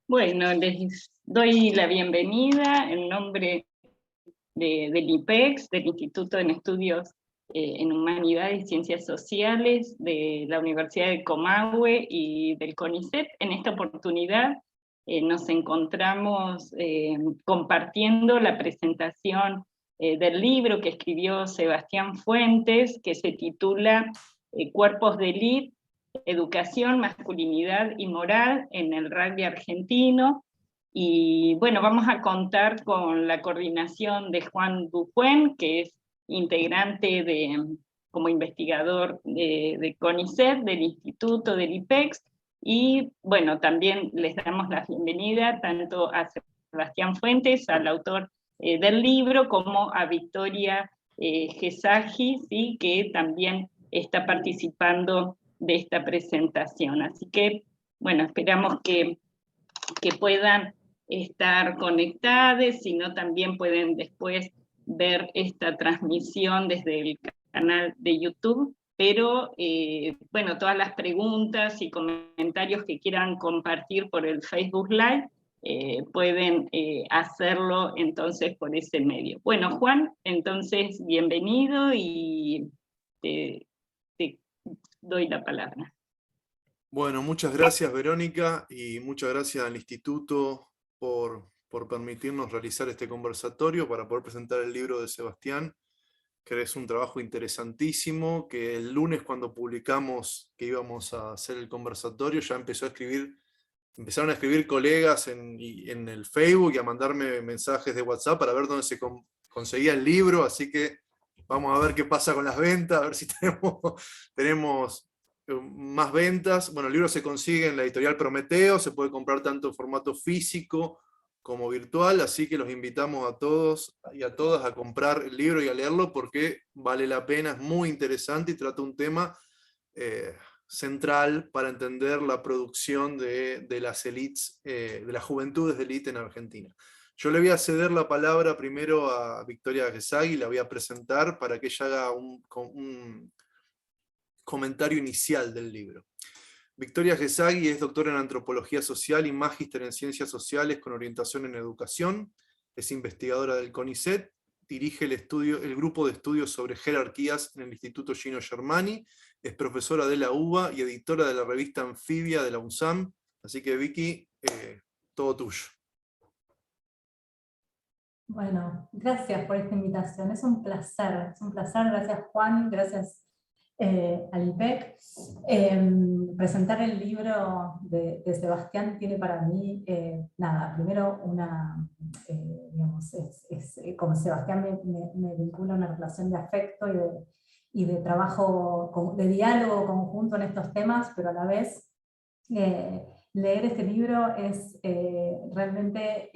Bueno, les doy la bienvenida en nombre del IPEX, del Instituto en Estudios en Humanidades y Ciencias Sociales de la Universidad de Comahue y del CONICET. En esta oportunidad nos encontramos compartiendo la presentación del libro que escribió Sebastián Fuentes, que se titula Cuerpos de Élite, Educación, Masculinidad y Moral en el Rugby Argentino. Y bueno, vamos a contar con la coordinación de Juan Dupuén, que es integrante como investigador de CONICET, del Instituto del IPEX, y bueno, también les damos la bienvenida tanto a Sebastián Fuentes, al autor del libro, como a Victoria Gesagi, ¿sí?, que también está participando de esta presentación. Así que, bueno, esperamos que puedan estar conectados, sino también pueden después ver esta transmisión desde el canal de YouTube, pero bueno, todas las preguntas y comentarios que quieran compartir por el Facebook Live, pueden hacerlo entonces por ese medio. Bueno, Juan, entonces bienvenido y te doy la palabra. Bueno, muchas gracias Verónica y muchas gracias al Instituto por permitirnos realizar este conversatorio para poder presentar el libro de Sebastián, que es un trabajo interesantísimo, que el lunes cuando publicamos que íbamos a hacer el conversatorio ya empezaron a escribir colegas en el Facebook y a mandarme mensajes de WhatsApp para ver dónde se conseguía el libro, así que vamos a ver qué pasa con las ventas, a ver si tenemos más ventas. Bueno, el libro se consigue en la editorial Prometeo, se puede comprar tanto en formato físico como virtual, así que los invitamos a todos y a todas a comprar el libro y a leerlo porque vale la pena, es muy interesante y trata un tema central para entender la producción de las élites, de las juventudes de élite en Argentina. Yo le voy a ceder la palabra primero a Victoria Gesagi, la voy a presentar para que ella haga un comentario inicial del libro. Victoria Gesagi es doctora en Antropología Social y magíster en Ciencias Sociales con orientación en Educación, es investigadora del CONICET, dirige el grupo de estudios sobre jerarquías en el Instituto Gino Germani, es profesora de la UBA y editora de la revista Anfibia de la UNSAM, así que Vicky, todo tuyo. Bueno, gracias por esta invitación, es un placer, gracias Juan, gracias al IPEC. Presentar el libro de Sebastián tiene para mí, primero digamos, como Sebastián me vincula una relación de afecto y de trabajo, de diálogo conjunto en estos temas, pero a la vez leer este libro es realmente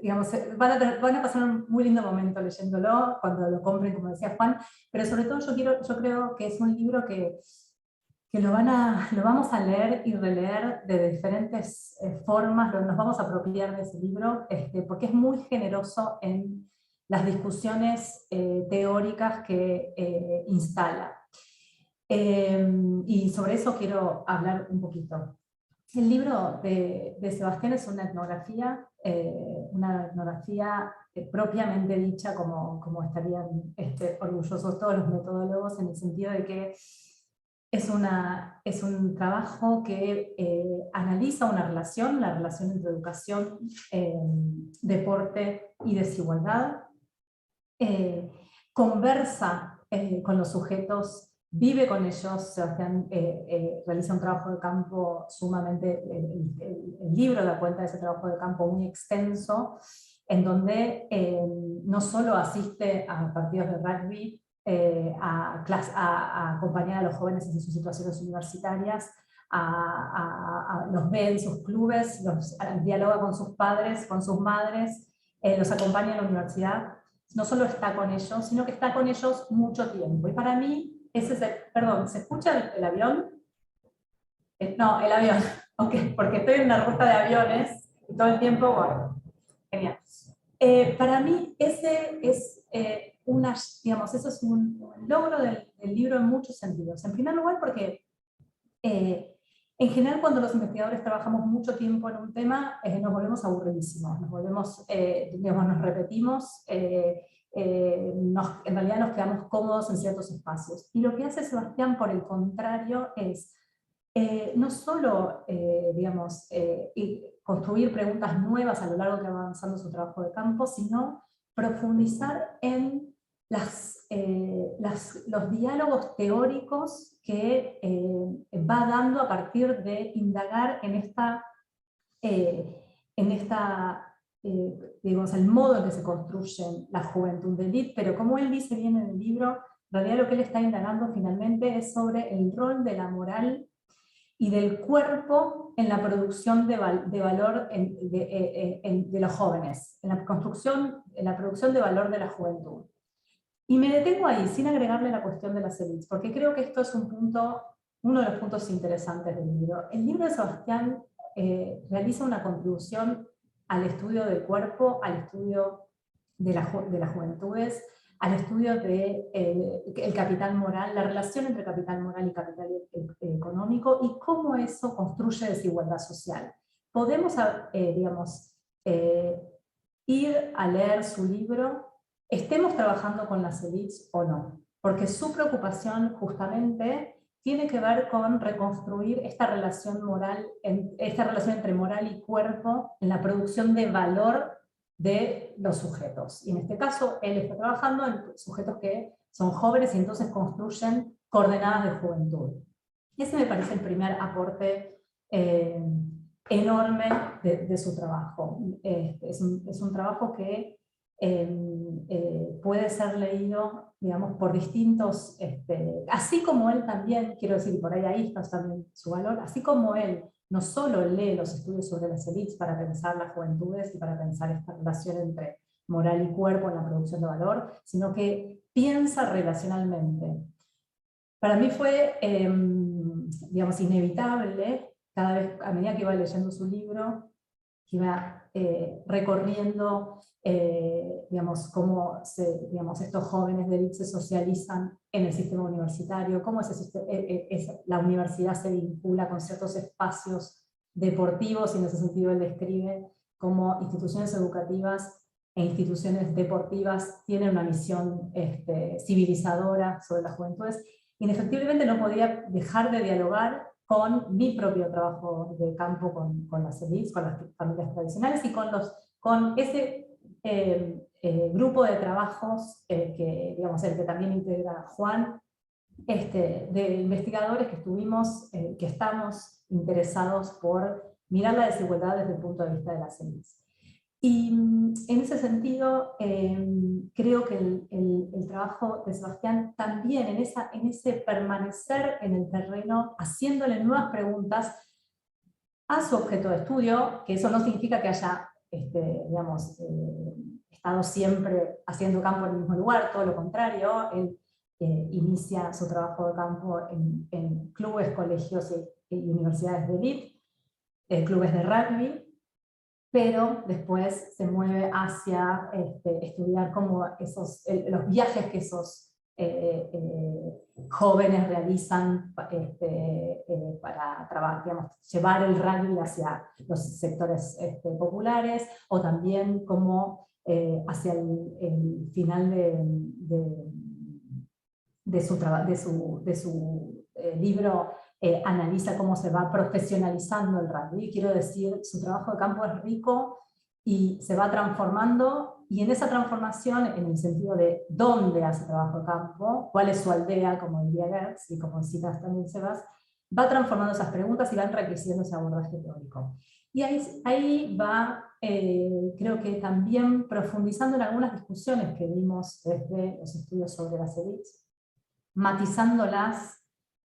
digamos, van a pasar un muy lindo momento leyéndolo, cuando lo compren, como decía Juan, pero sobre todo yo creo que es un libro que lo vamos a leer y releer de diferentes formas, nos vamos a apropiar de ese libro, porque es muy generoso en las discusiones teóricas que instala. Y sobre eso quiero hablar un poquito. El libro de Sebastián es una etnografía propiamente dicha, como estarían orgullosos todos los metodólogos, en el sentido de que es un trabajo que analiza una relación, la relación entre educación, deporte y desigualdad, conversa con los sujetos, vive con ellos. Sebastián realiza un trabajo de campo sumamente, el libro da cuenta de ese trabajo de campo muy extenso, en donde no solo asiste a partidos de rugby, a acompañar a los jóvenes en sus situaciones universitarias, los ve en sus clubes, dialoga con sus padres, con sus madres, los acompaña en la universidad. No solo está con ellos, sino que está con ellos mucho tiempo. Y para mí, ese es perdón, ¿se escucha el avión? No, el avión, ok, porque estoy en una ruta de aviones y todo el tiempo, bueno, genial. Para mí, ese es digamos, eso es un logro del libro en muchos sentidos. En primer lugar, porque En general, cuando los investigadores trabajamos mucho tiempo en un tema, nos volvemos aburridísimos, nos repetimos, en realidad nos quedamos cómodos en ciertos espacios. Y lo que hace Sebastián, por el contrario, es no solo construir preguntas nuevas a lo largo que va avanzando su trabajo de campo, sino profundizar en los diálogos teóricos que va dando a partir de indagar en el modo en que se construyen la juventud de élite, pero como él dice bien en el libro, en realidad lo que él está indagando finalmente es sobre el rol de la moral y del cuerpo en la producción de valor de los jóvenes, en la producción de valor de la juventud. Y me detengo ahí, sin agregarle la cuestión de las élites, porque creo que esto es uno de los puntos interesantes del libro. El libro de Sebastián realiza una contribución al estudio del cuerpo, al estudio de las juventudes, al estudio del capital moral, la relación entre capital moral y capital económico, y cómo eso construye desigualdad social. Podemos, ir a leer su libro, estemos trabajando con las élites o no, porque su preocupación justamente tiene que ver con reconstruir esta relación entre moral y cuerpo en la producción de valor de los sujetos. Y en este caso, él está trabajando en sujetos que son jóvenes y entonces construyen coordenadas de juventud. Y ese me parece el primer aporte enorme de su trabajo. Es un trabajo que puede ser leído, digamos, por distintos, así como él también, quiero decir, por ahí está también su valor, así como él no solo lee los estudios sobre las élites para pensar las juventudes y para pensar esta relación entre moral y cuerpo en la producción de valor, sino que piensa relacionalmente. Para mí fue, digamos, inevitable, cada vez, a medida que iba leyendo su libro, que iba recorriendo, digamos, cómo estos jóvenes de élite se socializan en el sistema universitario, cómo la universidad se vincula con ciertos espacios deportivos, y en ese sentido él describe cómo instituciones educativas e instituciones deportivas tienen una misión civilizadora sobre las juventudes. Indefectiblemente no podía dejar de dialogar con mi propio trabajo de campo con las élites, con las familias tradicionales, y con ese grupo de trabajos que, digamos, el que también integra Juan, de investigadores que estamos interesados por mirar la desigualdad desde el punto de vista de las élites. Y en ese sentido, creo que el trabajo de Sebastián también, en ese permanecer en el terreno, haciéndole nuevas preguntas a su objeto de estudio, que eso no significa que haya estado siempre haciendo campo en el mismo lugar, todo lo contrario. Él inicia su trabajo de campo en clubes, colegios y universidades de élite, clubes de rugby, pero después se mueve hacia estudiar cómo los viajes que esos jóvenes realizan para llevar el rugby hacia los sectores populares, o también cómo hacia el final de su libro analiza cómo se va profesionalizando el rugby. Quiero decir, su trabajo de campo es rico y se va transformando, y en esa transformación, en el sentido de dónde hace trabajo de campo, cuál es su aldea, como diría Gertz, y como citas también Sebas, va transformando esas preguntas y va enriqueciendo ese abordaje teórico. Y ahí va, creo que también profundizando en algunas discusiones que vimos desde los estudios sobre las élites, matizándolas,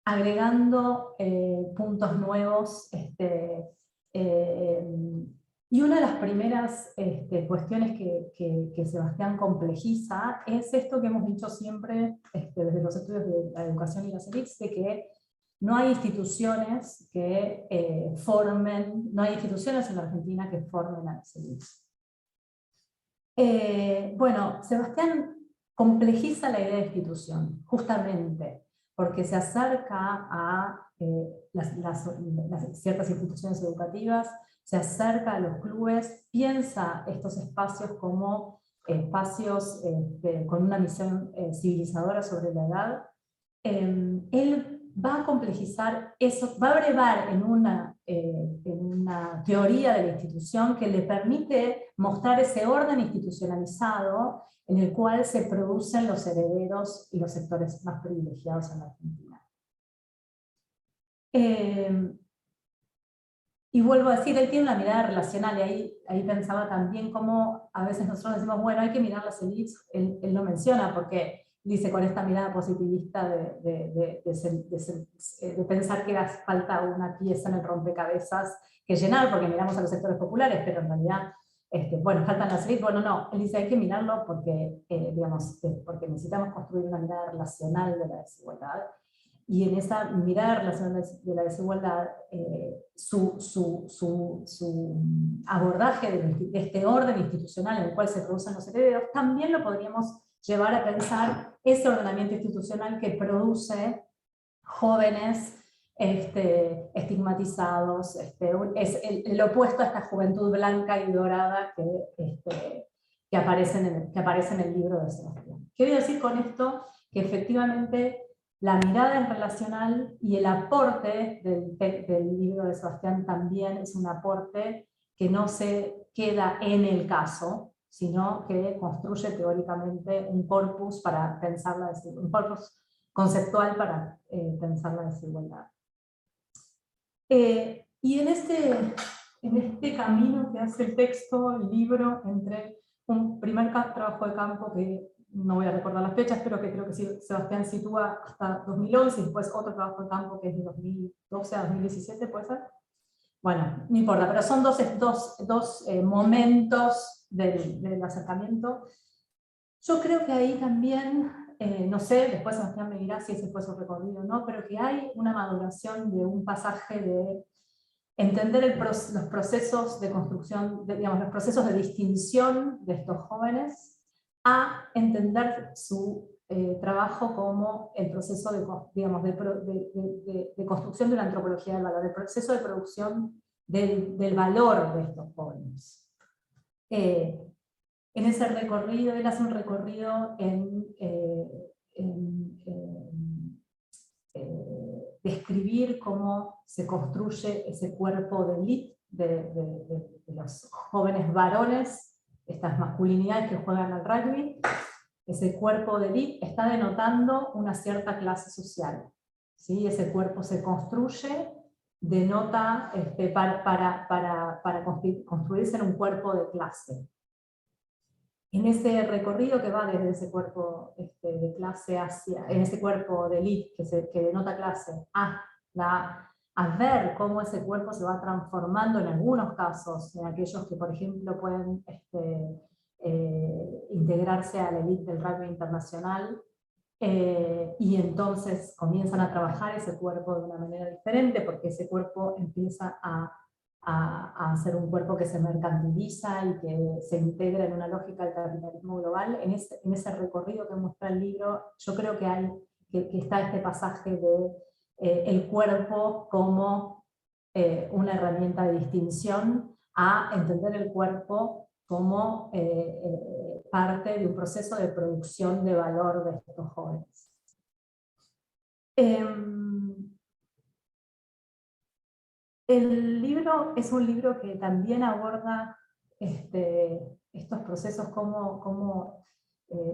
agregando puntos nuevos, y una de las primeras cuestiones que Sebastián complejiza es esto que hemos dicho siempre desde los estudios de la educación y las élites, de que no hay instituciones no hay instituciones en la Argentina que formen a las élites. Bueno, Sebastián complejiza la idea de institución, justamente porque se acerca a ciertas instituciones educativas, se acerca a los clubes, piensa estos espacios como espacios con una misión civilizadora sobre la edad. Él va a complejizar eso, va a brevar en una teoría de la institución que le permite mostrar ese orden institucionalizado en el cual se producen los herederos y los sectores más privilegiados en la Argentina. Y vuelvo a decir, él tiene una mirada relacional, y ahí pensaba también cómo a veces nosotros decimos, bueno, hay que mirar las élites, él lo menciona, porque dice con esta mirada positivista de pensar que falta una pieza en el rompecabezas que llenar, porque miramos a los sectores populares, pero en realidad, bueno, faltan las élites. Bueno, no, él dice hay que mirarlo porque, porque necesitamos construir una mirada relacional de la desigualdad, y en esa mirada relacional de la desigualdad, su abordaje de este orden institucional en el cual se producen los herederos, también lo podríamos llevar a pensar ese ordenamiento institucional que produce jóvenes estigmatizados, es el opuesto a esta juventud blanca y dorada que aparece en el libro de Sebastián. Quiero decir con esto que efectivamente la mirada es relacional, y el aporte del libro de Sebastián también es un aporte que no se queda en el caso, sino que construye teóricamente un corpus para pensar un corpus conceptual para pensar la desigualdad. Y en este camino que hace el texto, el libro, entre un primer trabajo de campo que no voy a recordar las fechas, pero que creo que Sebastián sitúa hasta 2011, y después otro trabajo de campo que es de 2012 a 2017, ¿puede ser? Bueno, no importa, pero son dos momentos del acercamiento. Yo creo que ahí también, no sé, después Sebastián me dirá si ese fue su recorrido o no, pero que hay una maduración de un pasaje de entender los procesos de construcción, digamos, los procesos de distinción de estos jóvenes, a entender su trabajo como el proceso de construcción de una antropología del valor, el proceso de producción del valor de estos jóvenes. En ese recorrido, él hace un recorrido en describir cómo se construye ese cuerpo de élite de los jóvenes varones, estas masculinidades que juegan al rugby. Ese cuerpo de élite está denotando una cierta clase social, ¿sí? Ese cuerpo se construye, denota para construirse en un cuerpo de clase. En ese recorrido que va desde ese cuerpo de clase hacia, en ese cuerpo de élite que denota clase, a ver cómo ese cuerpo se va transformando en algunos casos, en aquellos que por ejemplo pueden integrarse a la élite del rugby internacional, y entonces comienzan a trabajar ese cuerpo de una manera diferente, porque ese cuerpo empieza a ser un cuerpo que se mercantiliza y que se integra en una lógica del capitalismo global. En ese recorrido que muestra el libro, yo creo que está este pasaje de el cuerpo como una herramienta de distinción, a entender el cuerpo como parte de un proceso de producción de valor de estos jóvenes. El libro es un libro que también aborda estos procesos, cómo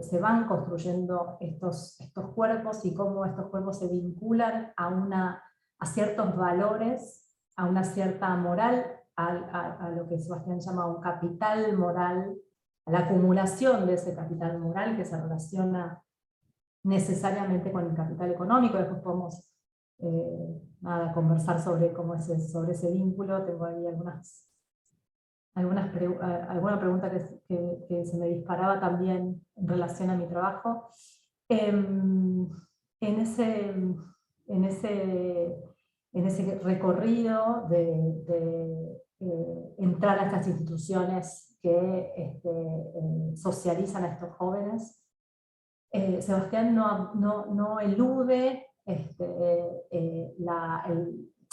se van construyendo estos cuerpos, y cómo estos cuerpos se vinculan a ciertos valores, a una cierta moral, a lo que Sebastián llama un capital moral, a la acumulación de ese capital moral que se relaciona necesariamente con el capital económico. Después podemos conversar sobre ese vínculo. Tengo ahí alguna pregunta que se me disparaba también en relación a mi trabajo. En ese recorrido de entrar a estas instituciones que socializan a estos jóvenes, Sebastián no elude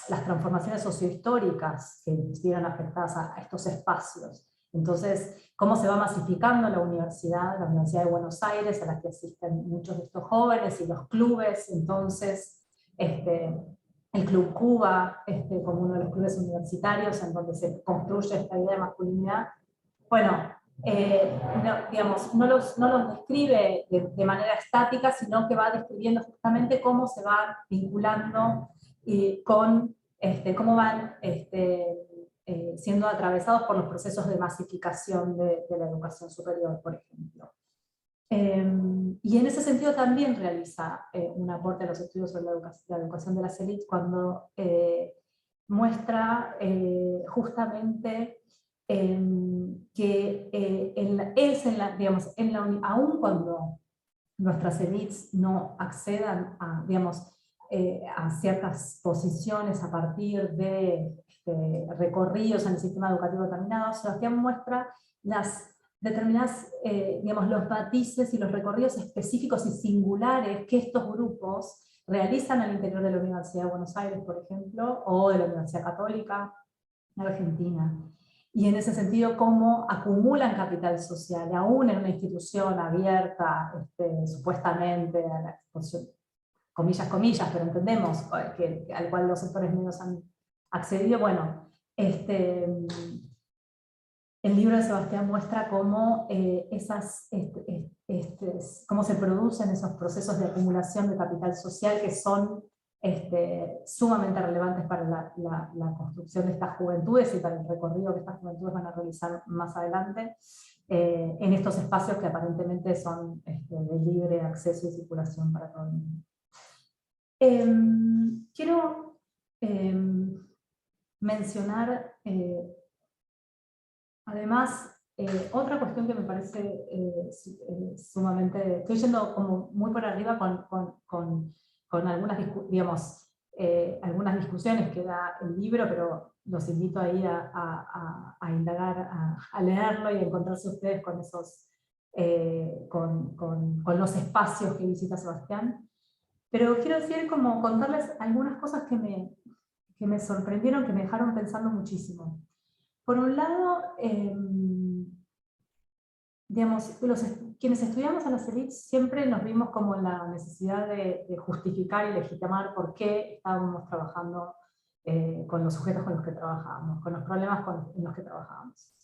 las transformaciones sociohistóricas que vieron afectadas a estos espacios. Entonces, cómo se va masificando la Universidad de Buenos Aires, a la que asisten muchos de estos jóvenes, y los clubes. Entonces, el Club Cuba, como uno de los clubes universitarios en donde se construye esta idea de masculinidad, bueno, no los describe de manera estática, sino que va describiendo justamente cómo se va vinculando con, cómo van siendo atravesados por los procesos de masificación de la educación superior, por ejemplo. Y en ese sentido también realiza un aporte a los estudios sobre la educación de las élites cuando muestra justamente que aun cuando nuestras élites no accedan a, a ciertas posiciones a partir de recorridos en el sistema educativo determinado, Sebastián muestra las determinadas, los matices y los recorridos específicos y singulares que estos grupos realizan al interior de la Universidad de Buenos Aires, por ejemplo, o de la Universidad Católica Argentina. Y en ese sentido, cómo acumulan capital social, aún en una institución abierta, supuestamente, a la exposición, comillas, comillas, pero entendemos al cual los sectores medios han accedido. Bueno, el libro de Sebastián muestra cómo, cómo se producen esos procesos de acumulación de capital social que son sumamente relevantes para la construcción de estas juventudes y para el recorrido que estas juventudes van a realizar más adelante en estos espacios que aparentemente son de libre acceso y circulación para todo el mundo. Quiero mencionar además otra cuestión que me parece sumamente, estoy yendo como muy por arriba con algunas, algunas discusiones que da el libro, pero los invito a ir a indagar, a leerlo y a encontrarse ustedes con esos, con los espacios que visita Sebastián. Pero quiero decir, como contarles algunas cosas que me sorprendieron, que me dejaron pensando muchísimo. Por un lado, quienes estudiamos a las élites siempre nos vimos como la necesidad de justificar y legitimar por qué estábamos trabajando con los sujetos con los que trabajábamos, con los problemas en los que trabajábamos.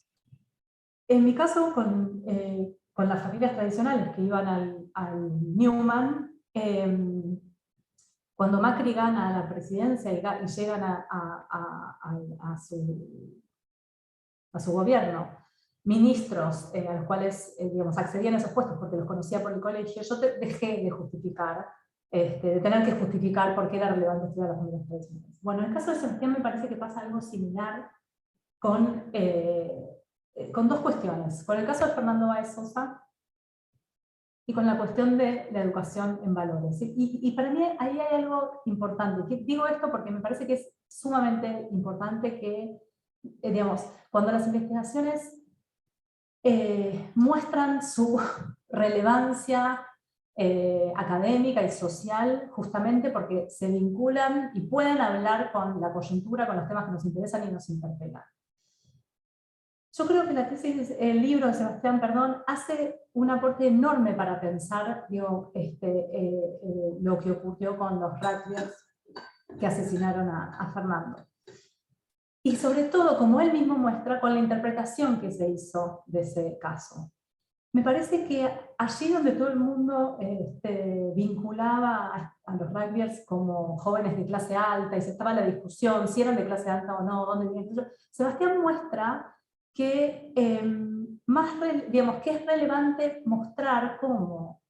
En mi caso, con las familias tradicionales que iban al Newman, cuando Macri gana la presidencia y llegan a su gobierno, ministros a los cuales accedían a esos puestos porque los conocía por el colegio, yo dejé de justificar, de tener que justificar por qué era relevante estudiar a las familias tradicionales. Bueno, en el caso de Sebastián me parece que pasa algo similar con dos cuestiones. Con el caso de Fernando Báez Sosa y con la cuestión de la educación en valores. Y para mí ahí hay algo importante. Digo esto porque me parece que es sumamente importante que, cuando las investigaciones muestran su relevancia académica y social, justamente porque se vinculan y pueden hablar con la coyuntura, con los temas que nos interesan y nos interpelan. Yo creo que el libro de Sebastián, hace un aporte enorme para pensar lo que ocurrió con los rugbyers que asesinaron a Fernando. Y sobre todo, como él mismo muestra, con la interpretación que se hizo de ese caso. Me parece que allí donde todo el mundo vinculaba a los rugbyers como jóvenes de clase alta, y se estaba la discusión si eran de clase alta o no, dónde vivían, Sebastián muestra que, que es relevante mostrar cómo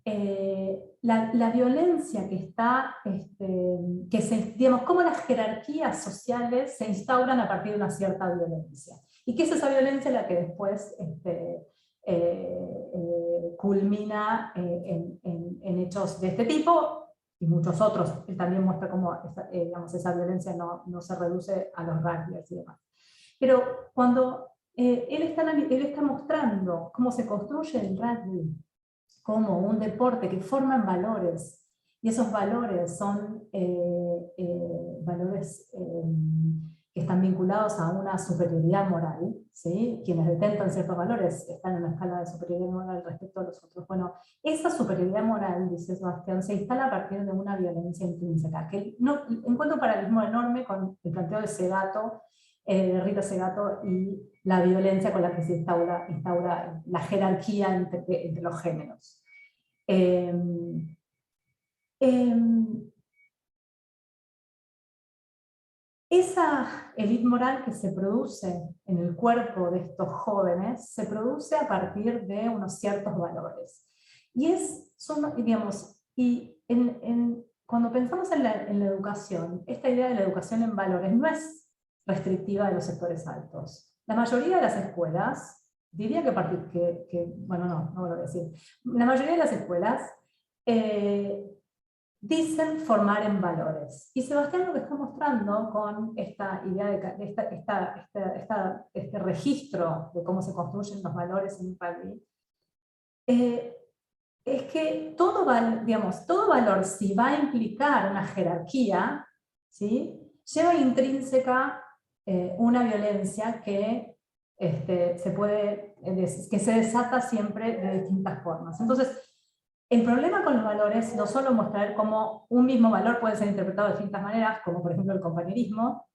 la violencia que está, cómo las jerarquías sociales se instauran a partir de una cierta violencia. Y que es esa violencia la que después culmina en hechos de este tipo, y muchos otros. Él también muestra cómo esa violencia no se reduce a los rugbyers y demás. Pero cuando él está mostrando cómo se construye el rugby como un deporte que forma en valores y esos valores son valores que están vinculados a una superioridad moral, ¿sí? Quienes detentan ciertos valores están en una escala de superioridad moral respecto a los otros. Bueno, esa superioridad moral, dice Sebastián, se instala a partir de una violencia intrínseca, que no, encuentro un paralelismo enorme con el planteo de Segato, de Rita Segato, y la violencia con la que se instaura la jerarquía entre los géneros. Esa élite moral que se produce en el cuerpo de estos jóvenes se produce a partir de unos ciertos valores. Y cuando pensamos en la educación, esta idea de la educación en valores no es restrictiva de los sectores altos. La mayoría de las escuelas, diría bueno, no lo voy a decir, la mayoría de las escuelas dicen formar en valores. Y Sebastián lo que está mostrando con esta idea de este registro de cómo se construyen los valores en un país, es que todo valor, si va a implicar una jerarquía, ¿sí?, lleva intrínseca una violencia que se desata siempre de distintas formas. Entonces, el problema con los valores no solo mostrar cómo un mismo valor puede ser interpretado de distintas maneras, como por ejemplo el compañerismo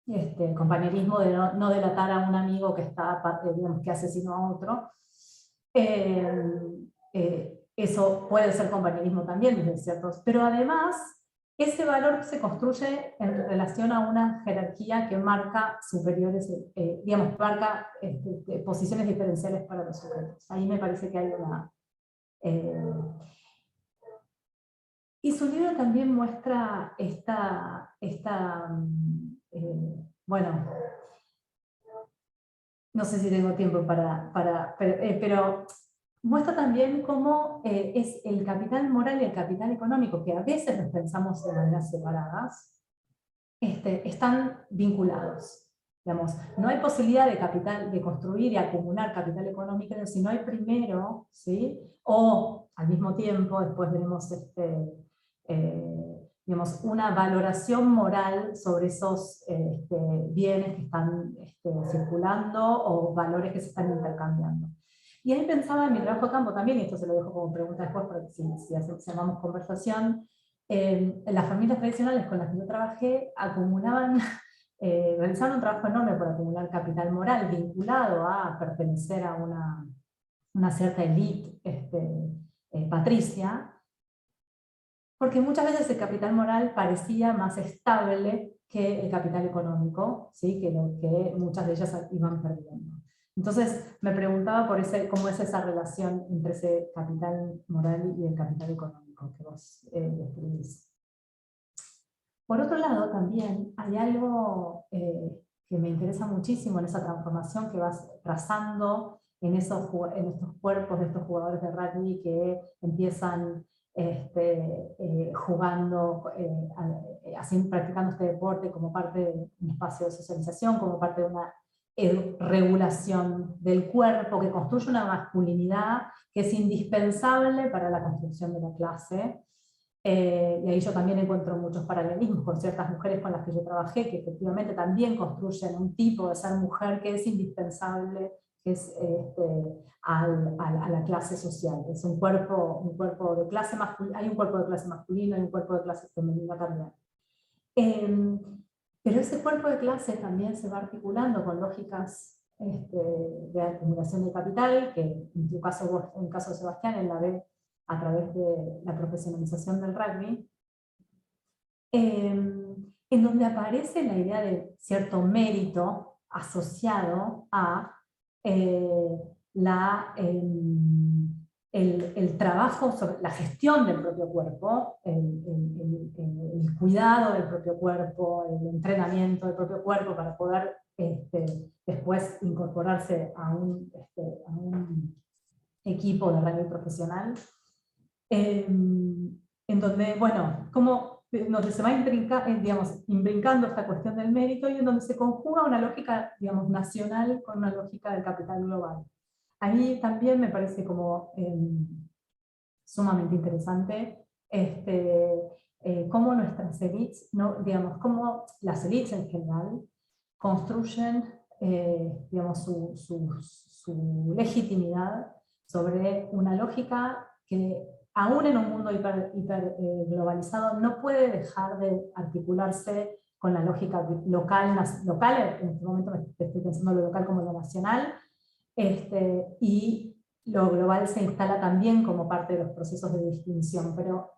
de no delatar a un amigo que asesinó a otro. Eso puede ser compañerismo también, desde ciertos, pero además ese valor se construye en relación a una jerarquía que marca marca posiciones diferenciales para los sujetos. Ahí me parece que hay una... y su libro también muestra bueno, no sé si tengo tiempo pero muestra también cómo es el capital moral y el capital económico, que a veces los pensamos de maneras separadas, están vinculados. Digamos, no hay posibilidad de construir y acumular capital económico si no hay primero, ¿sí?, o al mismo tiempo, después veremos una valoración moral sobre esos bienes que están circulando o valores que se están intercambiando. Y ahí pensaba en mi trabajo de campo también, y esto se lo dejo como pregunta después, para que si hacemos conversación, las familias tradicionales con las que yo trabajé realizaron un trabajo enorme por acumular capital moral vinculado a pertenecer a una cierta élite patricia, porque muchas veces el capital moral parecía más estable que el capital económico, ¿sí?, que lo que muchas de ellas iban perdiendo. Entonces me preguntaba cómo es esa relación entre ese capital moral y el capital económico que vos describís. Por otro lado, también hay algo que me interesa muchísimo en esa transformación que vas trazando en estos cuerpos de estos jugadores de rugby que empiezan jugando, practicando este deporte como parte de un espacio de socialización, como parte de una regulación del cuerpo que construye una masculinidad que es indispensable para la construcción de la clase. Y ahí yo también encuentro muchos paralelismos con ciertas mujeres con las que yo trabajé, que efectivamente también construyen un tipo de ser mujer que es indispensable, que es a la clase social. Es un cuerpo de clase masculina, hay un cuerpo de clase masculino y un cuerpo de clase femenina también. Pero ese cuerpo de clase también se va articulando con lógicas de acumulación de capital, que en tu caso, en el caso de Sebastián, él la ve a través de la profesionalización del rugby, en donde aparece la idea de cierto mérito asociado a el trabajo sobre la gestión del propio cuerpo, el cuidado del propio cuerpo, el entrenamiento del propio cuerpo para poder después incorporarse a un equipo de rugby profesional, en donde, bueno, donde se va imbrincando esta cuestión del mérito y en donde se conjuga una lógica, digamos, nacional con una lógica del capital global. A mí también me parece como sumamente interesante cómo nuestras élites, no, digamos, cómo las élites en general construyen digamos, su legitimidad sobre una lógica que aún en un mundo hiper globalizado no puede dejar de articularse con la lógica local, en este momento estoy pensando lo local como lo nacional, y lo global se instala también como parte de los procesos de distinción, pero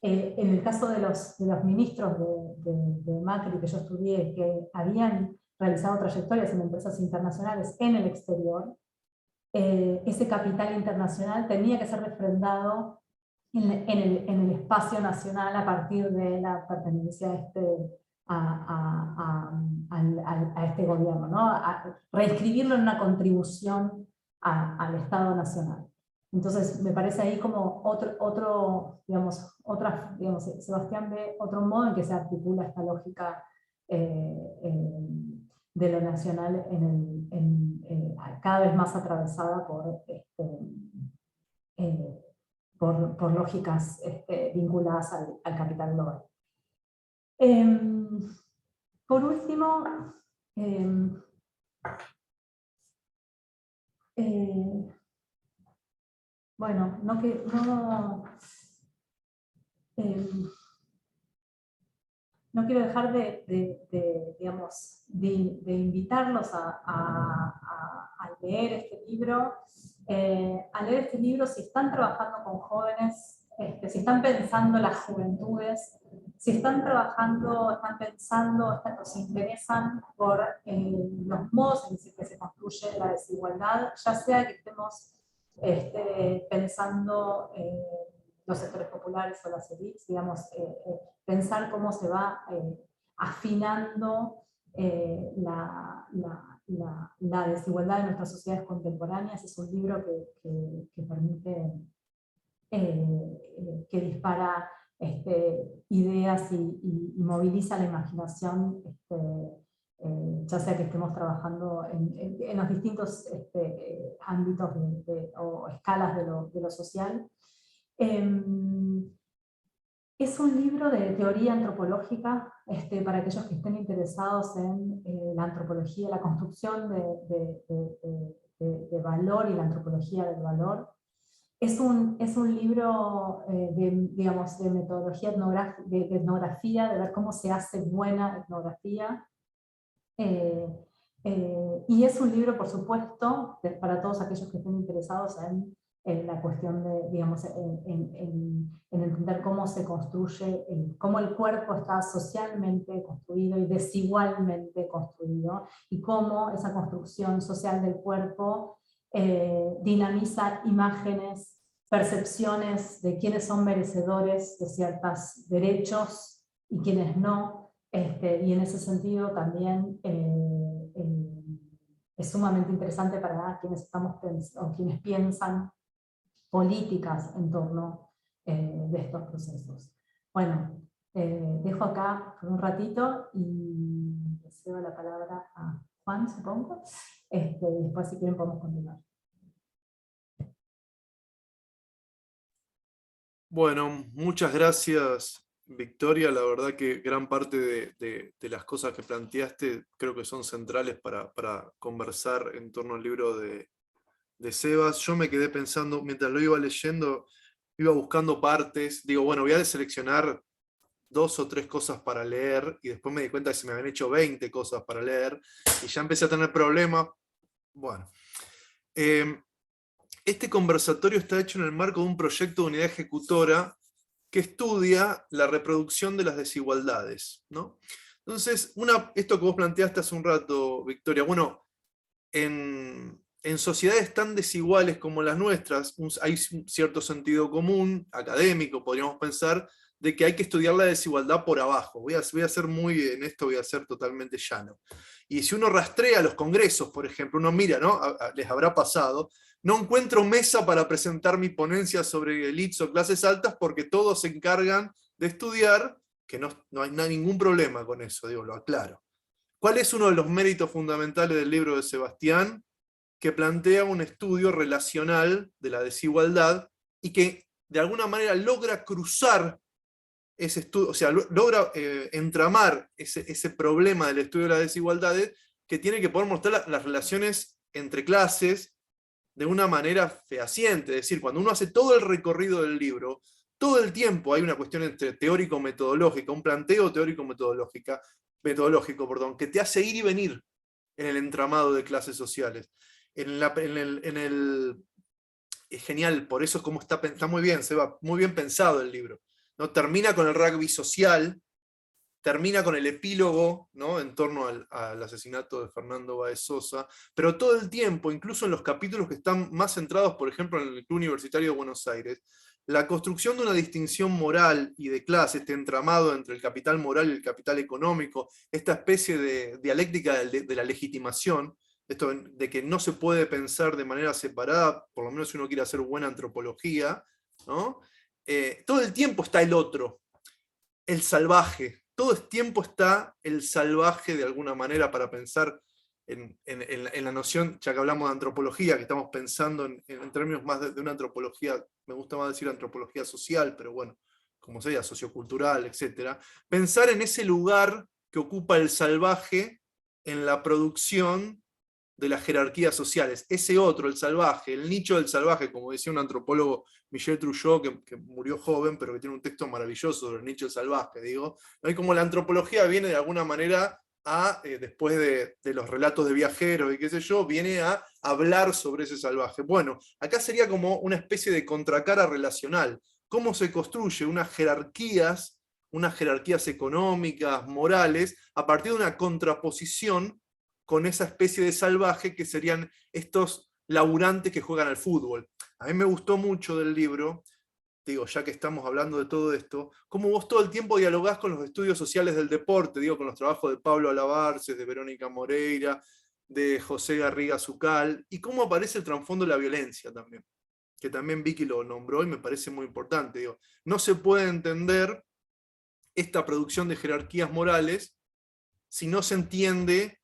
en el caso de los ministros de Macri que yo estudié, que habían realizado trayectorias en empresas internacionales en el exterior, ese capital internacional tenía que ser refrendado en el espacio nacional a partir de la pertenencia a este gobierno, ¿no? A reescribirlo en una contribución al Estado Nacional. Entonces me parece ahí como Sebastián ve otro modo en que se articula esta lógica de lo nacional cada vez más atravesada por lógicas vinculadas al capital global. Por último, bueno, no quiero dejar de invitarlos a leer este libro. Si están trabajando con jóvenes, si están pensando las juventudes, si están trabajando, están pensando, se interesan por los modos en que se construye la desigualdad, ya sea que estemos pensando los sectores populares o las élites, digamos, pensar cómo se va afinando la desigualdad de nuestras sociedades contemporáneas. Es un libro que permite, que dispara ideas y moviliza la imaginación, ya sea que estemos trabajando en los distintos ámbitos o escalas de lo social. Es un libro de teoría antropológica para aquellos que estén interesados en la antropología, la construcción de valor y la antropología del valor. Es un libro de metodología de etnografía, de ver cómo se hace buena etnografía. Y es un libro, por supuesto, para todos aquellos que estén interesados en la cuestión de, digamos, en entender cómo se construye, cómo el cuerpo está socialmente construido y desigualmente construido, y cómo esa construcción social del cuerpo dinamiza imágenes, percepciones de quiénes son merecedores de ciertos derechos y quiénes no, y en ese sentido también es sumamente interesante para quienes quienes piensan políticas en torno de estos procesos. Bueno, dejo acá por un ratito y le cedo la palabra a Juan, supongo, y después si quieren podemos continuar. Bueno, muchas gracias, Victoria. La verdad que gran parte de las cosas que planteaste creo que son centrales para conversar en torno al libro de Sebas. Yo me quedé pensando, mientras lo iba leyendo, iba buscando partes. Digo, bueno, voy a seleccionar 2 o 3 cosas para leer, y después me di cuenta que se me habían hecho 20 cosas para leer, y ya empecé a tener problemas. Bueno. Este conversatorio está hecho en el marco de un proyecto de unidad ejecutora que estudia la reproducción de las desigualdades, ¿no? Entonces, esto que vos planteaste hace un rato, Victoria, bueno, en sociedades tan desiguales como las nuestras, hay un cierto sentido común, académico, podríamos pensar, de que hay que estudiar la desigualdad por abajo. Voy a ser en esto voy a ser totalmente llano. Y si uno rastrea los congresos, por ejemplo, uno mira, ¿no? Les habrá pasado, no encuentro mesa para presentar mi ponencia sobre elites o clases altas porque todos se encargan de estudiar, que no hay ningún problema con eso, digo, lo aclaro. ¿Cuál es uno de los méritos fundamentales del libro de Sebastián? Que plantea un estudio relacional de la desigualdad y que de alguna manera logra cruzar ese estudio, o sea, logra entramar ese problema del estudio de las desigualdades, que tiene que poder mostrar las relaciones entre clases de una manera fehaciente. Es decir, cuando uno hace todo el recorrido del libro, todo el tiempo hay una cuestión entre teórico-metodológica, un planteo teórico-metodológico, que te hace ir y venir en el entramado de clases sociales. Es genial, por eso como está muy bien, Seba, muy bien pensado el libro, ¿no? Termina con el rugby social, termina con el epílogo, ¿no? En torno al asesinato de Fernando Báez Sosa, pero todo el tiempo, incluso en los capítulos que están más centrados, por ejemplo, en el Club Universitario de Buenos Aires, la construcción de una distinción moral y de clase, este entramado entre el capital moral y el capital económico, esta especie de dialéctica de la legitimación, esto de que no se puede pensar de manera separada, por lo menos si uno quiere hacer buena antropología, ¿no? Todo el tiempo está el otro, el salvaje, todo el tiempo está el salvaje de alguna manera para pensar en la noción, ya que hablamos de antropología, que estamos pensando en términos más de una antropología, me gusta más decir antropología social, pero bueno, como sea, sociocultural, etc. Pensar en ese lugar que ocupa el salvaje en la producción de las jerarquías sociales. Ese otro, el salvaje, el nicho del salvaje, como decía un antropólogo, Michel Trouchot, que murió joven, pero que tiene un texto maravilloso sobre el nicho del salvaje, digo. ¿No? Y como la antropología viene de alguna manera a, después de los relatos de viajeros y qué sé yo, viene a hablar sobre ese salvaje. Bueno, acá sería como una especie de contracara relacional. ¿Cómo se construye unas jerarquías económicas, morales, a partir de una contraposición con esa especie de salvaje que serían estos laburantes que juegan al fútbol? A mí me gustó mucho del libro, digo, ya que estamos hablando de todo esto, cómo vos todo el tiempo dialogás con los estudios sociales del deporte, digo, con los trabajos de Pablo Alabarces, de Verónica Moreira, de José Garriga Zucal, y cómo aparece el trasfondo de la violencia también, que también Vicky lo nombró y me parece muy importante. Digo, no se puede entender esta producción de jerarquías morales si no se entiende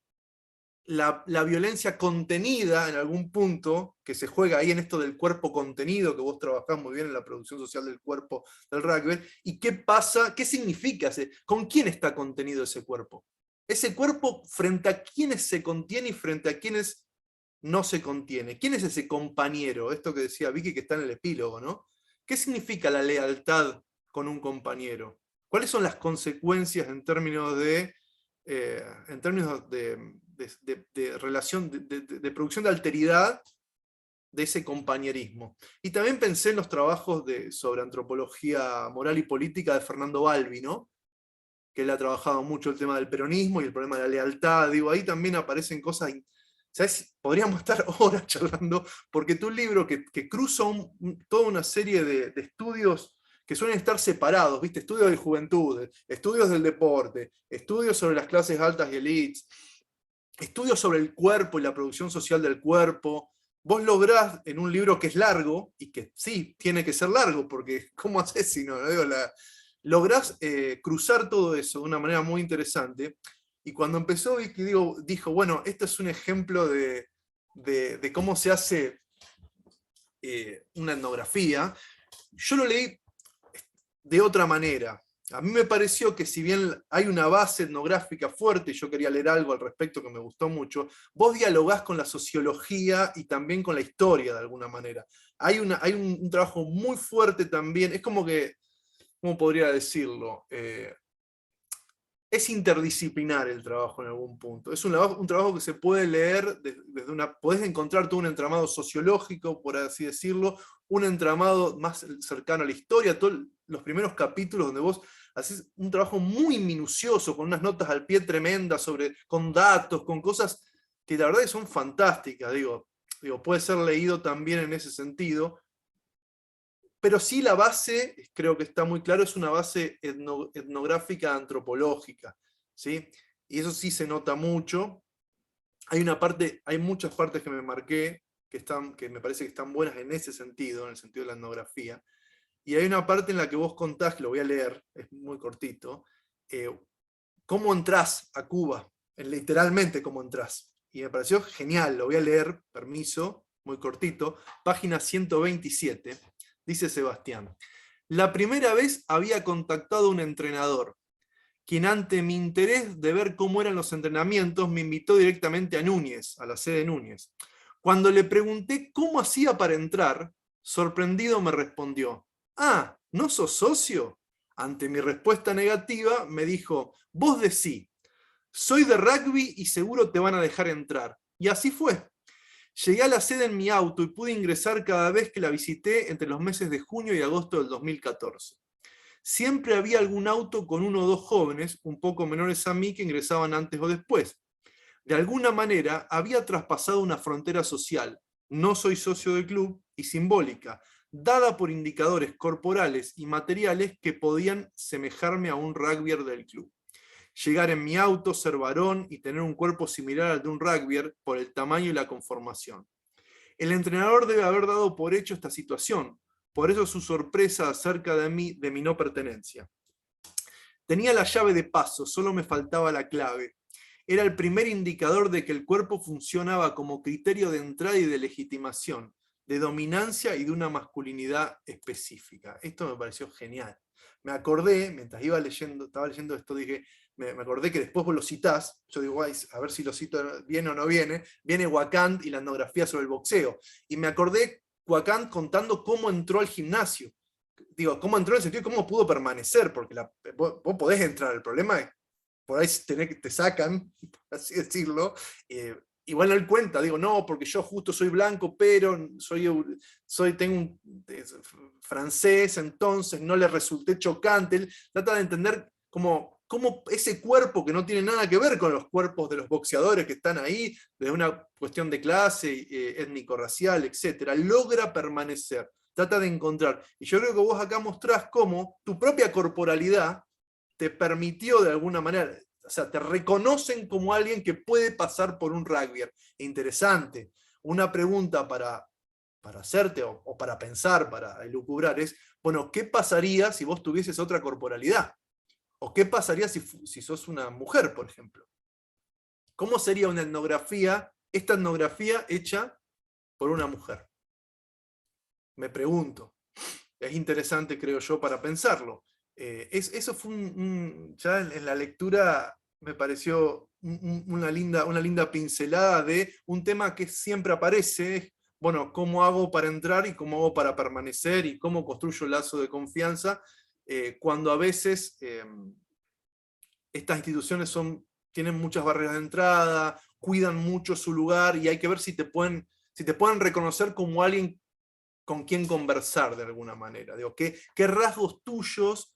la violencia contenida en algún punto, que se juega ahí en esto del cuerpo contenido, que vos trabajás muy bien en la producción social del cuerpo del rugby, y qué pasa, qué significa, con quién está contenido ese cuerpo. Ese cuerpo frente a quiénes se contiene y frente a quiénes no se contiene. ¿Quién es ese compañero? Esto que decía Vicky, que está en el epílogo, ¿no? ¿Qué significa la lealtad con un compañero? ¿Cuáles son las consecuencias en términos de relación, de producción de alteridad de ese compañerismo? Y también pensé en los trabajos sobre antropología moral y política de Fernando Balbi, ¿no? Que él ha trabajado mucho el tema del peronismo y el problema de la lealtad. Digo, ahí también aparecen cosas, ¿sabes? Podríamos estar horas charlando, porque tu libro que cruza toda una serie de estudios que suelen estar separados, ¿viste? Estudios de juventud, estudios del deporte, estudios sobre las clases altas y elites, estudios sobre el cuerpo y la producción social del cuerpo. Vos lográs en un libro que es largo, y que sí, tiene que ser largo, porque ¿cómo haces si no? Lográs cruzar todo eso de una manera muy interesante. Y cuando empezó, dijo, bueno, este es un ejemplo de cómo se hace una etnografía. Yo lo leí de otra manera. A mí me pareció que si bien hay una base etnográfica fuerte, y yo quería leer algo al respecto que me gustó mucho, vos dialogás con la sociología y también con la historia de alguna manera. Hay un trabajo muy fuerte también, es como que, ¿cómo podría decirlo? Es interdisciplinar el trabajo en algún punto. Es un trabajo que se puede leer desde podés encontrar todo un entramado sociológico, por así decirlo, un entramado más cercano a la historia, todos los primeros capítulos donde vos haces un trabajo muy minucioso, con unas notas al pie tremendas, con datos, con cosas que la verdad que son fantásticas, puede ser leído también en ese sentido. Pero sí la base, creo que está muy claro, es una base etnográfica antropológica, ¿sí? Y eso sí se nota mucho. Hay muchas partes que me marqué, que me parece que están buenas en ese sentido, en el sentido de la etnografía. Y hay una parte en la que vos contás, que lo voy a leer, es muy cortito, cómo entrás a Cuba, literalmente cómo entrás. Y me pareció genial, lo voy a leer, permiso, muy cortito, página 127. Dice Sebastián: la primera vez había contactado a un entrenador, quien ante mi interés de ver cómo eran los entrenamientos, me invitó directamente a Núñez, a la sede de Núñez. Cuando le pregunté cómo hacía para entrar, sorprendido me respondió: ah, ¿no sos socio? Ante mi respuesta negativa, me dijo: vos decí, soy de rugby y seguro te van a dejar entrar. Y así fue. Llegué a la sede en mi auto y pude ingresar cada vez que la visité entre los meses de junio y agosto del 2014. Siempre había algún auto con uno o dos jóvenes, un poco menores a mí, que ingresaban antes o después. De alguna manera había traspasado una frontera social, no soy socio del club, y simbólica, dada por indicadores corporales y materiales que podían semejarme a un rugbyer del club. Llegar en mi auto, ser varón y tener un cuerpo similar al de un rugbyer por el tamaño y la conformación. El entrenador debe haber dado por hecho esta situación, por eso su sorpresa acerca de mi no pertenencia. Tenía la llave de paso, solo me faltaba la clave. Era el primer indicador de que el cuerpo funcionaba como criterio de entrada y de legitimación, de dominancia y de una masculinidad específica. Esto me pareció genial. Me acordé, mientras estaba leyendo esto, dije, me acordé que después vos lo citás, yo digo, a ver si lo cito bien o no viene Wakand y la etnografía sobre el boxeo. Y me acordé Wakand contando cómo entró al gimnasio. Digo, cómo entró en el sentido de cómo pudo permanecer, porque vos podés entrar, el problema es por ahí te sacan, por así decirlo. Igual él cuenta, digo, no, porque yo justo soy blanco, pero tengo un francés, entonces no le resulté chocante. Él trata de entender cómo ese cuerpo que no tiene nada que ver con los cuerpos de los boxeadores que están ahí, de una cuestión de clase, étnico-racial, etc., logra permanecer, trata de encontrar. Y yo creo que vos acá mostrás cómo tu propia corporalidad te permitió de alguna manera, o sea, te reconocen como alguien que puede pasar por un rugbyer. Interesante. Una pregunta para hacerte o para pensar, para elucubrar es, bueno, ¿qué pasaría si vos tuvieses otra corporalidad? ¿O qué pasaría si sos una mujer, por ejemplo? ¿Cómo sería una etnografía, esta etnografía hecha por una mujer? Me pregunto. Es interesante, creo yo, para pensarlo. Eso fue ya en la lectura me pareció una linda pincelada de un tema que siempre aparece, bueno, cómo hago para entrar y cómo hago para permanecer y cómo construyo el lazo de confianza, cuando a veces estas instituciones tienen muchas barreras de entrada, cuidan mucho su lugar y hay que ver si te pueden reconocer como alguien con quien conversar de alguna manera. Digo, ¿qué rasgos tuyos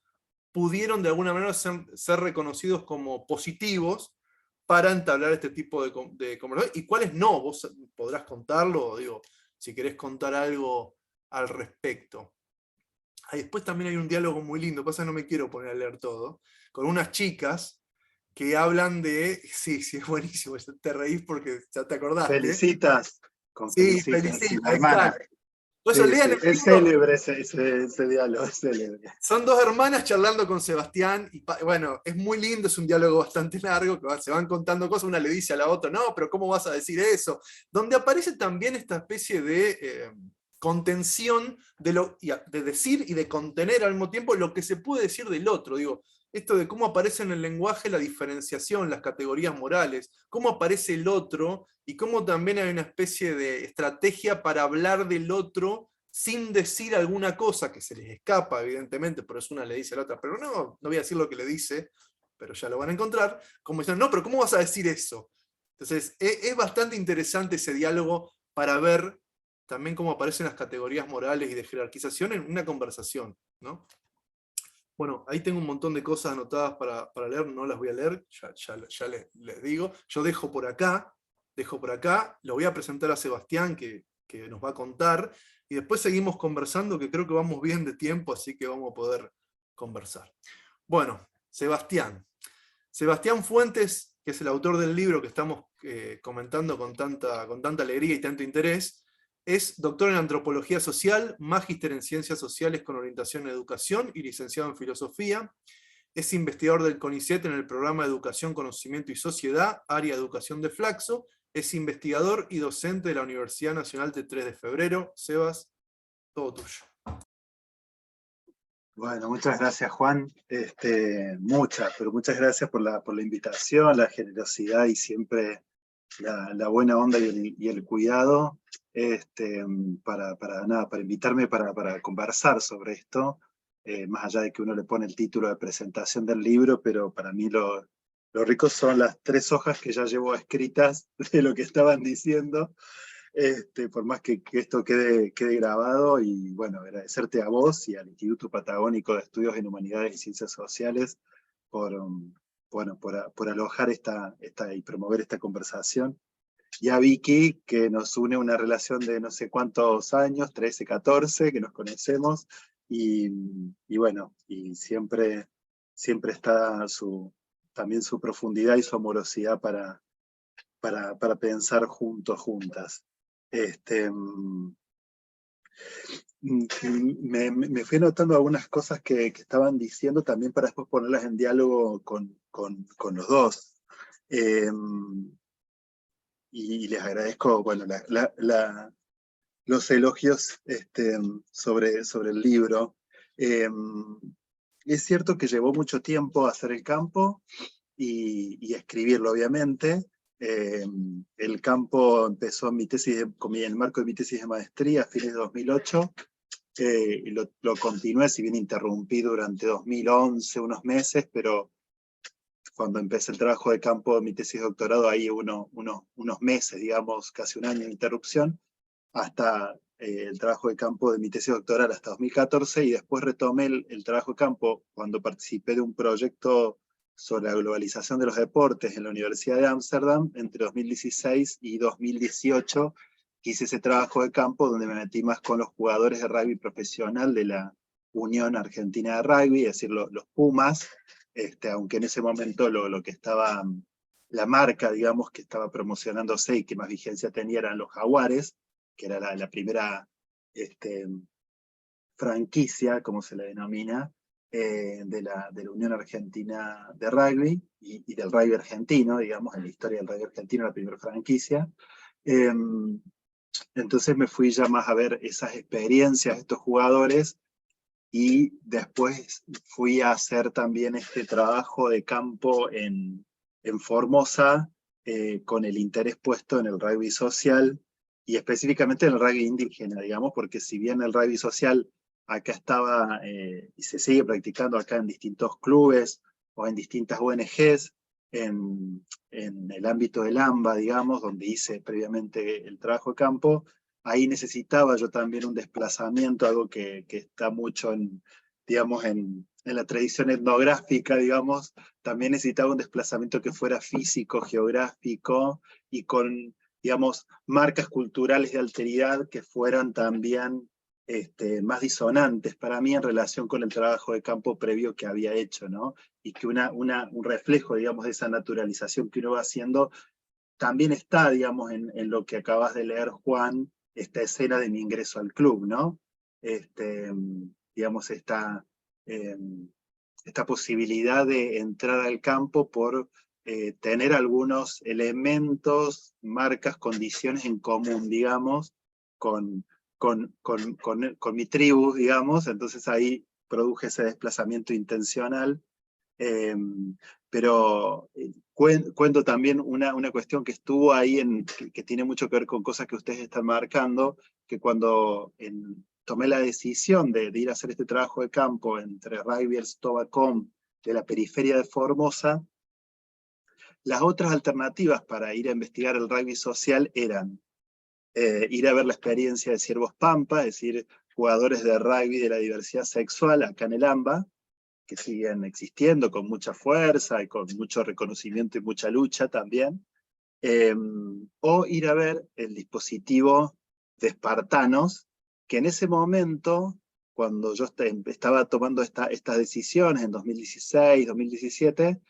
pudieron de alguna manera ser reconocidos como positivos para entablar este tipo de conversación? ¿Y cuáles no? Vos podrás contarlo, digo, si querés contar algo al respecto. Después también hay un diálogo muy lindo, pasa que no me quiero poner a leer todo, con unas chicas que hablan de... Sí, es buenísimo, te reís porque ya te acordaste. Felicitas. Con Sí, Felicitas, la hermana. Sí, es célebre ese diálogo, es célebre. Son dos hermanas charlando con Sebastián, y bueno, es muy lindo, es un diálogo bastante largo, que se van contando cosas, una le dice a la otra, no, pero ¿cómo vas a decir eso? Donde aparece también esta especie de contención de decir y de contener al mismo tiempo lo que se puede decir del otro. Digo, esto de cómo aparece en el lenguaje la diferenciación, las categorías morales, cómo aparece el otro, y cómo también hay una especie de estrategia para hablar del otro sin decir alguna cosa que se les escapa, evidentemente, por eso una le dice a la otra, pero no voy a decir lo que le dice, pero ya lo van a encontrar, como diciendo, no, pero ¿cómo vas a decir eso? Entonces, es bastante interesante ese diálogo para ver también cómo aparecen las categorías morales y de jerarquización en una conversación, ¿no? Bueno, ahí tengo un montón de cosas anotadas para leer, no las voy a leer, ya les digo. Yo dejo por acá, lo voy a presentar a Sebastián, que nos va a contar, y después seguimos conversando, que creo que vamos bien de tiempo, así que vamos a poder conversar. Bueno, Sebastián Fuentes, que es el autor del libro que estamos comentando con tanta alegría y tanto interés, es doctor en Antropología Social, magíster en Ciencias Sociales con orientación en Educación y licenciado en Filosofía. Es investigador del CONICET en el programa de Educación, Conocimiento y Sociedad, área de Educación de Flaxo. Es investigador y docente de la Universidad Nacional de 3 de Febrero. Sebas, todo tuyo. Bueno, muchas gracias, Juan. Pero muchas gracias por la invitación, la generosidad y siempre la buena onda y el cuidado para invitarme para conversar sobre esto, más allá de que uno le pone el título de presentación del libro, pero para mí lo rico son las 3 hojas que ya llevo escritas de lo que estaban diciendo. Por más que esto quede grabado, y bueno, agradecerte a vos y al Instituto Patagónico de Estudios en Humanidades y Ciencias Sociales por alojar y promover esta conversación. Y a Vicky, que nos une una relación de no sé cuántos años, 13, 14, que nos conocemos, y bueno, y siempre está también su profundidad y su amorosidad para pensar juntos, juntas. Me fui notando algunas cosas que estaban diciendo también para después ponerlas en diálogo con los dos. Y les agradezco, bueno, los elogios sobre el libro. Es cierto que llevó mucho tiempo hacer el campo y escribirlo, obviamente. El campo empezó en el marco de mi tesis de maestría a fines de 2008, y lo continué, si bien interrumpí durante 2011 unos meses, pero cuando empecé el trabajo de campo de mi tesis de doctorado, ahí unos meses, digamos, casi un año de interrupción, hasta el trabajo de campo de mi tesis doctoral hasta 2014, y después retomé el trabajo de campo cuando participé de un proyecto sobre la globalización de los deportes en la Universidad de Ámsterdam entre 2016 y 2018. Hice ese trabajo de campo donde me metí más con los jugadores de rugby profesional de la Unión Argentina de Rugby, es decir, los Pumas, aunque en ese momento lo que estaba, la marca, digamos, que estaba promocionándose y que más vigencia tenía eran los Jaguares, que era la primera franquicia, como se le denomina, de la Unión Argentina de Rugby y del rugby argentino, digamos, en la historia del rugby argentino, la primera franquicia. Entonces me fui ya más a ver esas experiencias de estos jugadores, y después fui a hacer también este trabajo de campo en Formosa, con el interés puesto en el rugby social, y específicamente en el rugby indígena, digamos, porque si bien el rugby social acá estaba, y se sigue practicando acá en distintos clubes o en distintas ONGs, en el ámbito del AMBA, digamos, donde hice previamente el trabajo de campo, ahí necesitaba yo también un desplazamiento, algo que está mucho digamos, en la tradición etnográfica, digamos, también necesitaba un desplazamiento que fuera físico, geográfico, y con, digamos, marcas culturales de alteridad que fueran también más disonantes para mí en relación con el trabajo de campo previo que había hecho, ¿no? Y que un reflejo, digamos, de esa naturalización que uno va haciendo también está, digamos, en lo que acabas de leer, Juan, esta escena de mi ingreso al club, ¿no? Digamos, esta posibilidad de entrar al campo por tener algunos elementos, marcas, condiciones en común, digamos, con mi tribu, digamos. Entonces ahí produje ese desplazamiento intencional. Pero cuento también una cuestión que estuvo ahí, que tiene mucho que ver con cosas que ustedes están marcando, que cuando tomé la decisión de ir a hacer este trabajo de campo entre Rugby y Tobacón de la periferia de Formosa, las otras alternativas para ir a investigar el rugby social eran ir a ver la experiencia de Ciervos Pampa, es decir, jugadores de rugby de la diversidad sexual acá en el AMBA, que siguen existiendo con mucha fuerza y con mucho reconocimiento y mucha lucha también, o ir a ver el dispositivo de Espartanos, que en ese momento, cuando yo estaba tomando estas decisiones en 2016, 2017,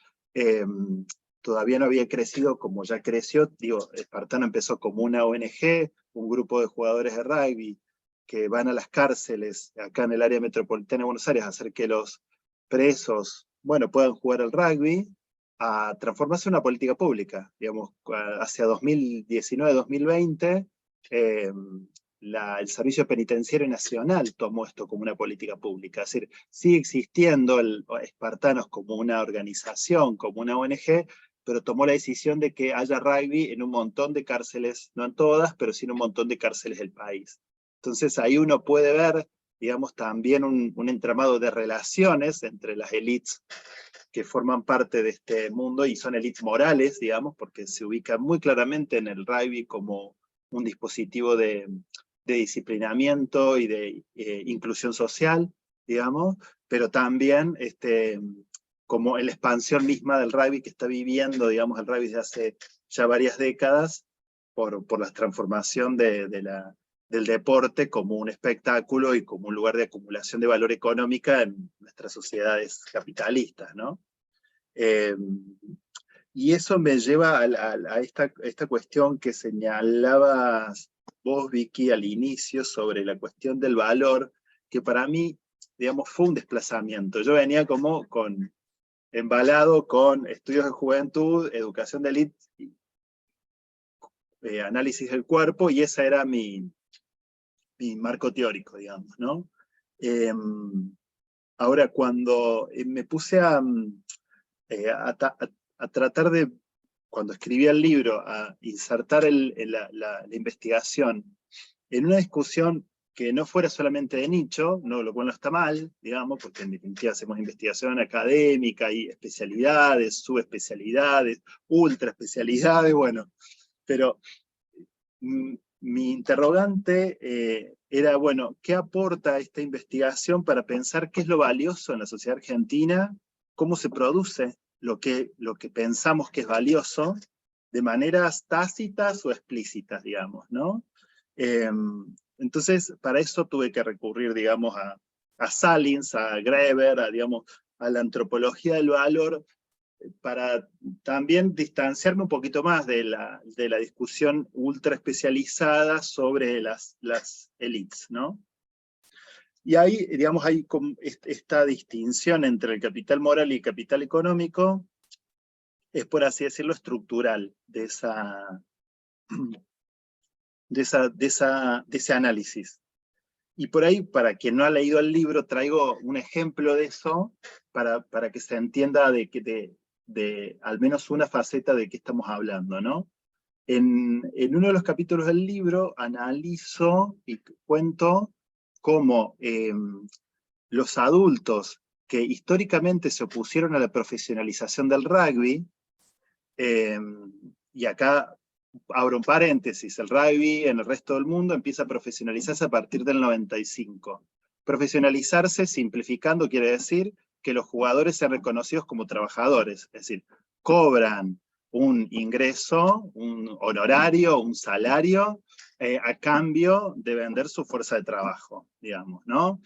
todavía no había crecido como ya creció. Digo, Espartano empezó como una ONG, un grupo de jugadores de rugby que van a las cárceles acá en el área metropolitana de Buenos Aires a hacer que los presos, bueno, puedan jugar al rugby, a transformarse en una política pública, digamos, hacia 2019-2020, el Servicio Penitenciario Nacional tomó esto como una política pública. Es decir, sigue existiendo el Espartanos como una organización, como una ONG, pero tomó la decisión de que haya rugby en un montón de cárceles, no en todas, pero sí en un montón de cárceles del país. Entonces ahí uno puede ver, digamos, también un entramado de relaciones entre las élites que forman parte de este mundo, y son élites morales, digamos, porque se ubican muy claramente en el rugby como un dispositivo de disciplinamiento y de inclusión social, digamos, pero también como en la expansión misma del rugby que está viviendo, digamos, el rugby desde hace ya varias décadas, por la transformación del deporte como un espectáculo y como un lugar de acumulación de valor económica en nuestras sociedades capitalistas, ¿no? Y eso me lleva a esta cuestión que señalabas vos, Vicky, al inicio, sobre la cuestión del valor, que para mí, digamos, fue un desplazamiento. Yo venía como embalado con estudios de juventud, educación de élite, análisis del cuerpo, y ese era mi marco teórico, digamos, ¿no? Ahora, cuando me puse a tratar de, cuando escribí el libro, a insertar la investigación en una discusión que no fuera solamente de nicho, no, lo cual no está mal, digamos, porque en definitiva hacemos investigación académica y especialidades, subespecialidades, ultraespecialidades, bueno, pero mi interrogante era, bueno, ¿qué aporta esta investigación para pensar qué es lo valioso en la sociedad argentina? ¿Cómo se produce lo que pensamos que es valioso, de maneras tácitas o explícitas, digamos, ¿no? Entonces, para eso tuve que recurrir, digamos, a Salins, a Greber, digamos, a la antropología del valor, para también distanciarme un poquito más de la discusión ultra especializada sobre las élites, ¿no? Y ahí, digamos, hay esta distinción entre el capital moral y el capital económico, es, por así decirlo, estructural de ese análisis. Y por ahí, para quien no ha leído el libro, traigo un ejemplo de eso, para que se entienda de al menos una faceta de qué estamos hablando, ¿no? En uno de los capítulos del libro analizo y cuento cómo los adultos que históricamente se opusieron a la profesionalización del rugby, y acá abro un paréntesis, el rugby en el resto del mundo empieza a profesionalizarse a partir del 95. Profesionalizarse, simplificando, quiere decir que los jugadores sean reconocidos como trabajadores, es decir, cobran un ingreso, un honorario, un salario, a cambio de vender su fuerza de trabajo, digamos, ¿no?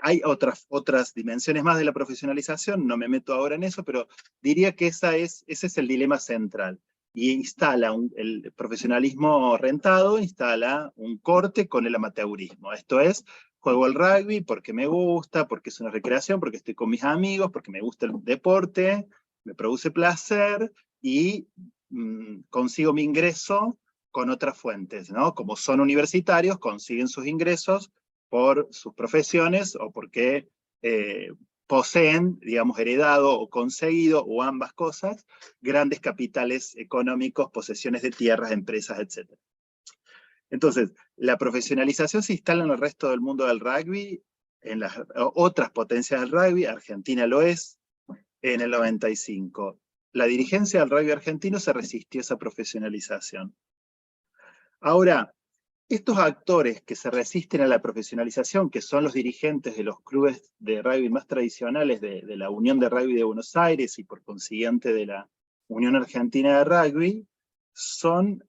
Hay otras dimensiones más de la profesionalización, no me meto ahora en eso, pero diría que ese es el dilema central. Y instala el profesionalismo rentado, instala un corte con el amateurismo. Esto es, juego al rugby porque me gusta, porque es una recreación, porque estoy con mis amigos, porque me gusta el deporte, me produce placer, y consigo mi ingreso con otras fuentes, ¿no? Como son universitarios, consiguen sus ingresos por sus profesiones o porque poseen, digamos, heredado o conseguido, o ambas cosas, grandes capitales económicos, posesiones de tierras, empresas, etc. Entonces, la profesionalización se instala en el resto del mundo del rugby, en las otras potencias del rugby. Argentina lo es, en el 95. La dirigencia del rugby argentino se resistió a esa profesionalización. Ahora, estos actores que se resisten a la profesionalización, que son los dirigentes de los clubes de rugby más tradicionales de la Unión de Rugby de Buenos Aires y por consiguiente de la Unión Argentina de Rugby, son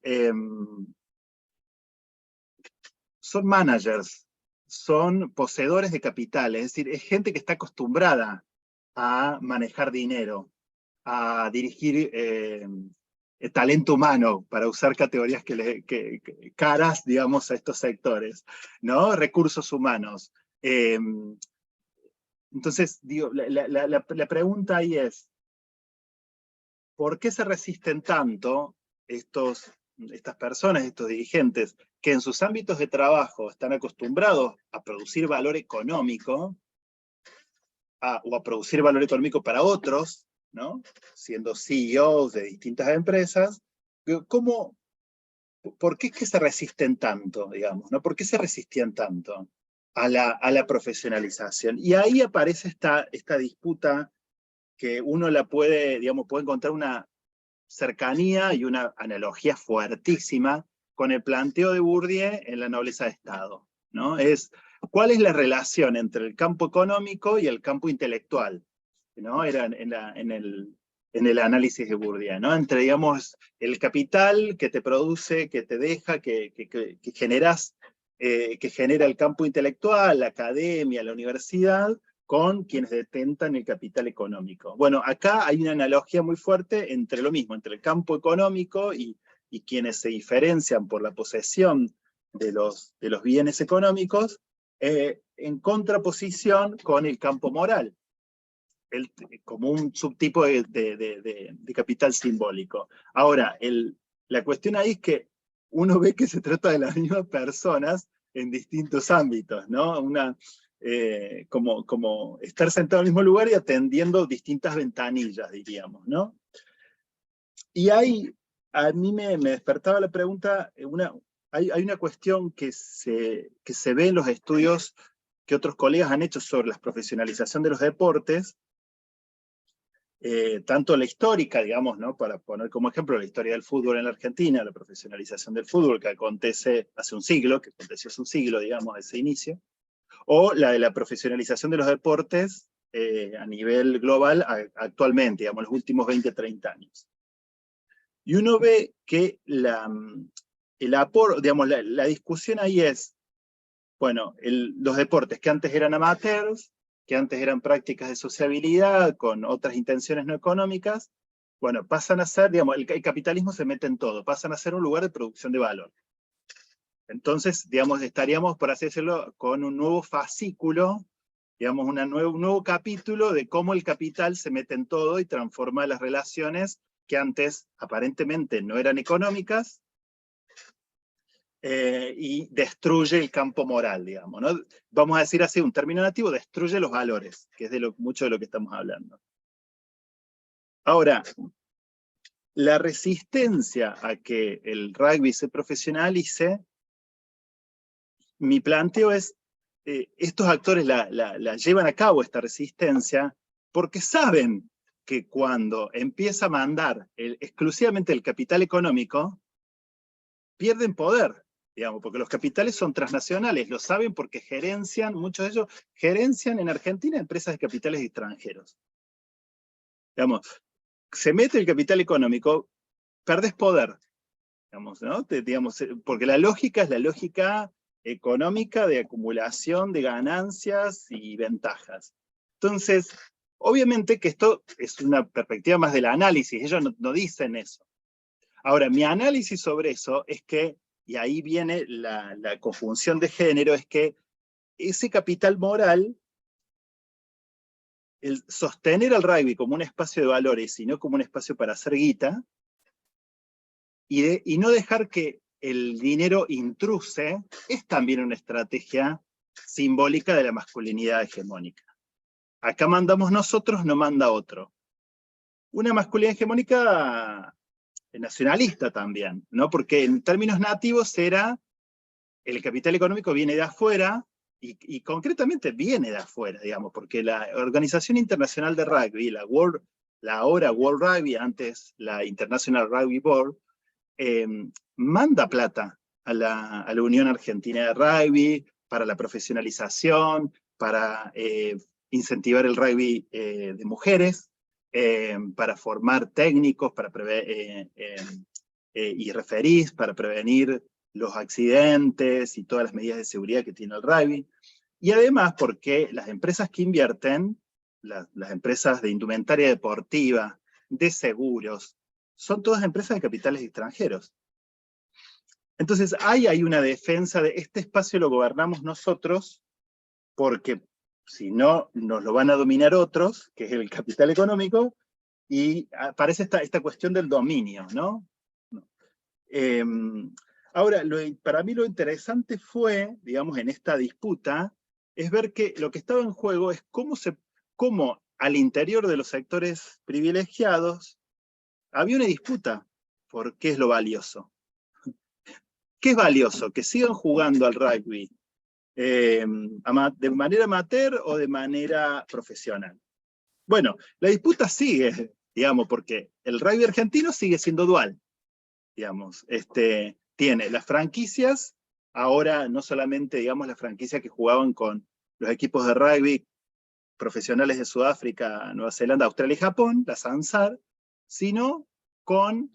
managers, son poseedores de capital, es decir, es gente que está acostumbrada a manejar dinero, a dirigir talento humano, para usar categorías caras, digamos, a estos sectores, ¿no? Recursos humanos. Entonces, digo, la pregunta ahí es, ¿por qué se resisten tanto estos estas personas, estos dirigentes, que en sus ámbitos de trabajo están acostumbrados a producir valor económico, o a producir valor económico para otros, ¿no? Siendo CEOs de distintas empresas, ¿por qué es que se resisten tanto, digamos, ¿no? ¿Por qué se resistían tanto a la profesionalización? Y ahí aparece esta disputa que uno la puede, digamos, puede encontrar una cercanía y una analogía fuertísima con el planteo de Bourdieu en La nobleza de Estado, ¿no? ¿Cuál es la relación entre el campo económico y el campo intelectual? ¿No? Era en el análisis de Bourdieu, ¿no? Entre, digamos, el capital que te produce, que te deja, que generas, que genera el campo intelectual, la academia, la universidad, con quienes detentan el capital económico. Bueno, acá hay una analogía muy fuerte entre lo mismo, entre el campo económico y quienes se diferencian por la posesión de los bienes económicos, en contraposición con el campo moral, como un subtipo de capital simbólico. Ahora, la cuestión ahí es que uno ve que se trata de las mismas personas en distintos ámbitos, ¿no? Como estar sentado en el mismo lugar y atendiendo distintas ventanillas, diríamos, ¿no? Y ahí, a mí me despertaba la pregunta, hay una cuestión que se ve en los estudios que otros colegas han hecho sobre la profesionalización de los deportes, tanto la histórica, digamos, ¿no? Para poner como ejemplo la historia del fútbol en la Argentina, la profesionalización del fútbol que aconteció hace un siglo, digamos, ese inicio, o la de la profesionalización de los deportes a nivel global actualmente, digamos, los últimos 20, 30 años. Y uno ve que la discusión ahí es, bueno, los deportes que antes eran amateurs, que antes eran prácticas de sociabilidad con otras intenciones no económicas, bueno, pasan a ser, digamos, el capitalismo se mete en todo, pasan a ser un lugar de producción de valor. Entonces, digamos, estaríamos, por así decirlo, con un nuevo fascículo, digamos, un nuevo capítulo de cómo el capital se mete en todo y transforma las relaciones que antes aparentemente no eran económicas, y destruye el campo moral, digamos, ¿no? Vamos a decir así, un término nativo, destruye los valores, que es mucho de lo que estamos hablando. Ahora, la resistencia a que el rugby se profesionalice, mi planteo es, estos actores la llevan a cabo esta resistencia porque saben que cuando empieza a mandar exclusivamente el capital económico, pierden poder, digamos, porque los capitales son transnacionales, lo saben porque gerencian, muchos de ellos gerencian en Argentina empresas de capitales extranjeros. Digamos, se mete el capital económico, perdés poder, digamos, ¿no? Porque la lógica es la lógica económica de acumulación de ganancias y ventajas. Entonces, obviamente que esto es una perspectiva más del análisis, ellos no dicen eso. Ahora, mi análisis sobre eso es que, y ahí viene la conjunción de género, es que ese capital moral, el sostener al rugby como un espacio de valores y no como un espacio para hacer guita, y no dejar que el dinero intruse, es también una estrategia simbólica de la masculinidad hegemónica. Acá mandamos nosotros, no manda otro. Una masculinidad hegemónica nacionalista también, ¿no? Porque en términos nativos era, el capital económico viene de afuera, y concretamente viene de afuera, digamos, porque la Organización Internacional de Rugby, la ahora World Rugby, antes la International Rugby Board, manda plata a la Unión Argentina de Rugby para la profesionalización, para incentivar el rugby de mujeres, para formar técnicos y referís para prevenir los accidentes y todas las medidas de seguridad que tiene el rugby. Y además porque las empresas que invierten, las empresas de indumentaria deportiva, de seguros, son todas empresas de capitales extranjeros. Entonces hay una defensa de este espacio lo gobernamos nosotros, porque si no, nos lo van a dominar otros, que es el capital económico, y aparece esta cuestión del dominio, ¿no? Ahora, para mí lo interesante fue, digamos, en esta disputa, es ver que lo que estaba en juego es cómo al interior de los sectores privilegiados había una disputa por qué es lo valioso. ¿Qué es valioso? ¿Que sigan jugando al rugby de manera amateur o de manera profesional? Bueno, la disputa sigue, digamos, porque el rugby argentino sigue siendo dual, digamos. Tiene las franquicias, ahora no solamente, digamos, las franquicias que jugaban con los equipos de rugby profesionales de Sudáfrica, Nueva Zelanda, Australia y Japón, la SANSAR, sino con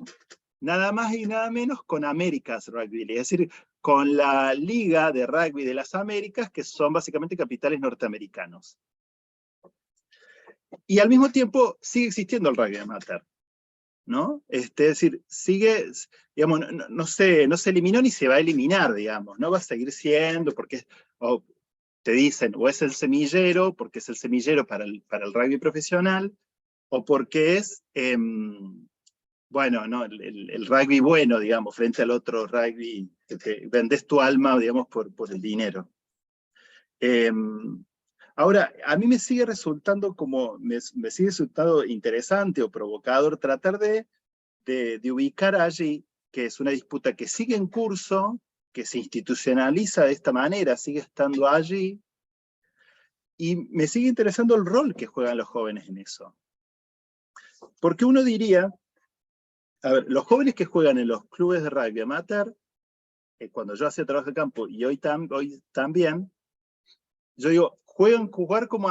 nada más y nada menos con Américas Rugby League, es decir, con la Liga de Rugby de las Américas, que son básicamente capitales norteamericanos. Y al mismo tiempo sigue existiendo el rugby amateur, ¿no? Es decir, sigue, digamos, no se eliminó ni se va a eliminar, digamos, no va a seguir siendo, porque te dicen, o es el semillero, porque es el semillero para el rugby profesional, o porque es, bueno, no, el rugby bueno, digamos, frente al otro rugby, que te vendes tu alma, digamos, por el dinero. Ahora, a mí me sigue resultando me sigue resultando interesante o provocador tratar de ubicar allí, que es una disputa que sigue en curso, que se institucionaliza de esta manera, sigue estando allí, y me sigue interesando el rol que juegan los jóvenes en eso. Porque uno diría, a ver, los jóvenes que juegan en los clubes de rugby amateur, cuando yo hacía trabajo de campo, y hoy también, yo digo, jugar como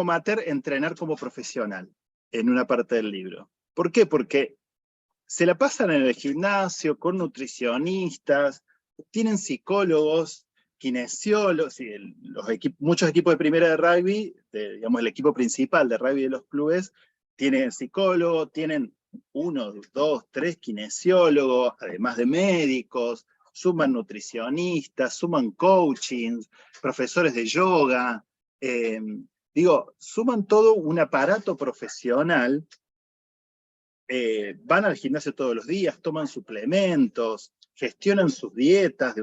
amateur, entrenar como profesional, en una parte del libro. ¿Por qué? Porque se la pasan en el gimnasio, con nutricionistas, tienen psicólogos, kinesiólogos, y muchos equipos de primera de rugby, digamos el equipo principal de rugby de los clubes, tienen psicólogos, tienen 1, 2, 3 kinesiólogos, además de médicos, suman nutricionistas, suman coachings, profesores de yoga, suman todo un aparato profesional. Van al gimnasio todos los días, toman suplementos, gestionan sus dietas,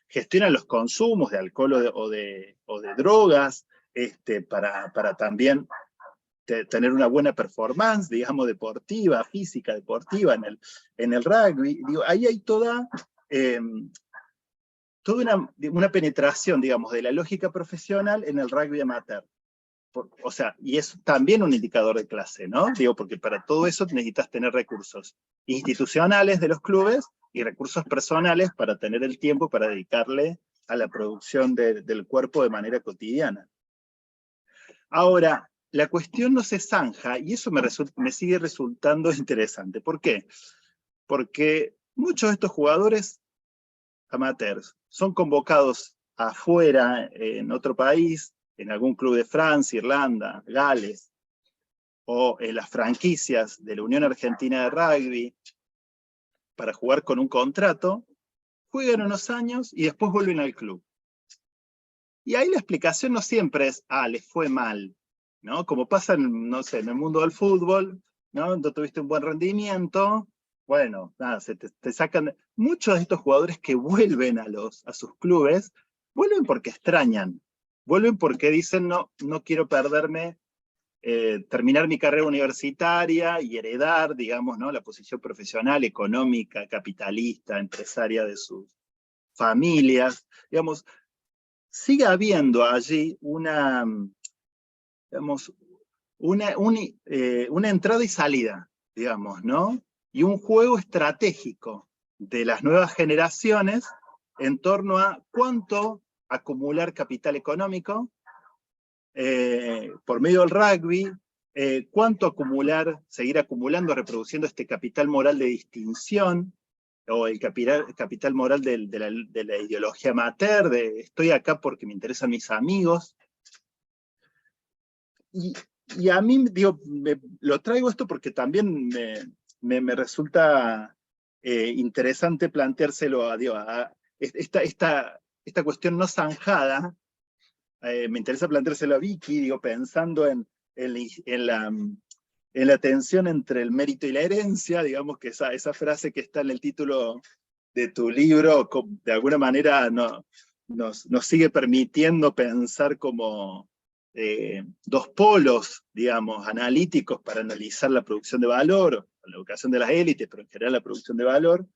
gestionan los consumos de alcohol o de drogas, para también tener una buena performance, digamos, deportiva, física, deportiva en el rugby. Ahí hay toda una penetración, digamos, de la lógica profesional en el rugby amateur. O sea, y es también un indicador de clase, ¿no? Porque para todo eso necesitas tener recursos institucionales de los clubes y recursos personales para tener el tiempo para dedicarle a la producción del cuerpo de manera cotidiana. Ahora, la cuestión no se zanja, y eso me sigue resultando interesante. ¿Por qué? Porque muchos de estos jugadores amateurs son convocados afuera, en otro país, en algún club de Francia, Irlanda, Gales, o en las franquicias de la Unión Argentina de Rugby, para jugar con un contrato, juegan unos años y después vuelven al club. Y ahí la explicación no siempre es, les fue mal, ¿no? Como pasa, no sé, en el mundo del fútbol, ¿no? No tuviste un buen rendimiento, bueno, nada, te sacan. Muchos de estos jugadores que vuelven a sus clubes, vuelven porque extrañan, vuelven porque dicen, no quiero perderme, terminar mi carrera universitaria y heredar, digamos, ¿no? La posición profesional, económica, capitalista, empresaria de sus familias. Digamos, sigue habiendo allí una entrada y salida, digamos, ¿no? Y un juego estratégico de las nuevas generaciones en torno a cuánto acumular capital económico por medio del rugby, cuánto seguir acumulando, reproduciendo este capital moral de distinción, o el capital moral de la ideología amateur, de estoy acá porque me interesan mis amigos. Y a mí, lo traigo esto porque también me resulta interesante planteárselo a esta cuestión no zanjada. Me interesa planteárselo a Vicky, pensando en en la tensión entre el mérito y la herencia, digamos que esa frase que está en el título de tu libro, de alguna manera nos sigue permitiendo pensar como dos polos, digamos, analíticos para analizar la producción de valor, la educación de las élites, pero en general la producción de valor,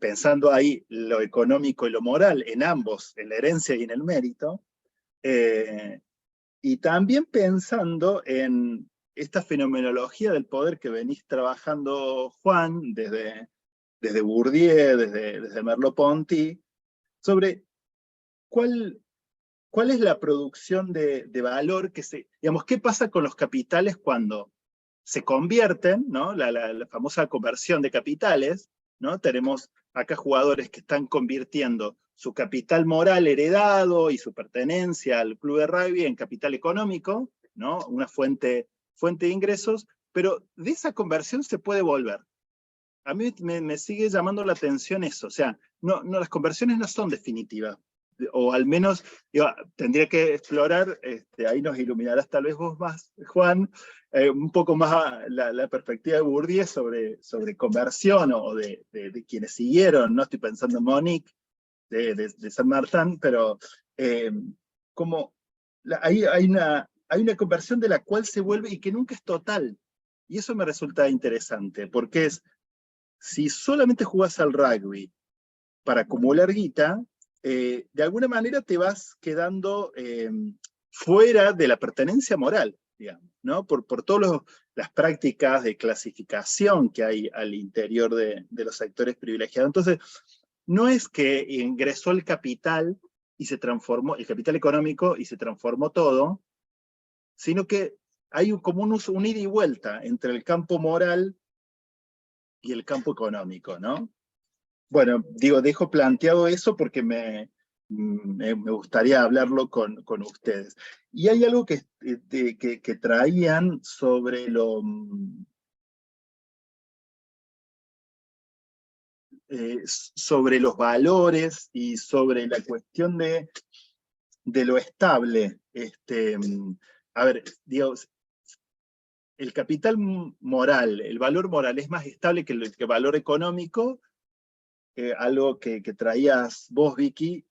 pensando ahí lo económico y lo moral, en ambos, en la herencia y en el mérito, y también pensando en esta fenomenología del poder que venís trabajando, Juan, desde Bourdieu, desde Merleau-Ponty, sobre cuál es la producción de valor digamos, qué pasa con los capitales cuando se convierten, ¿no? La famosa conversión de capitales, ¿no? Tenemos acá jugadores que están convirtiendo su capital moral heredado y su pertenencia al club de rugby en capital económico, ¿no? Una fuente de ingresos, pero de esa conversión se puede volver. A mí me sigue llamando la atención eso, o sea, las conversiones no son definitivas, o al menos tendría que explorar, ahí nos iluminarás tal vez vos más, Juan, un poco más la perspectiva de Bourdieu sobre conversión, o de quienes siguieron, no estoy pensando en Monique, de Saint Martin, pero como hay una conversión de la cual se vuelve y que nunca es total, y eso me resulta interesante, porque si solamente jugás al rugby para acumular guita, de alguna manera te vas quedando fuera de la pertenencia moral, digamos, ¿no? Por todas las prácticas de clasificación que hay al interior de los sectores privilegiados. Entonces, no es que ingresó el capital y se transformó, el capital económico, y se transformó todo, sino que hay como un ida y vuelta entre el campo moral y el campo económico, ¿no? Bueno, dejo planteado eso porque me gustaría hablarlo con ustedes. Y hay algo que traían sobre sobre los valores y sobre la cuestión de lo estable. A ver, digamos, el capital moral, el valor moral es más estable que el valor económico, algo que traías vos, Vicky,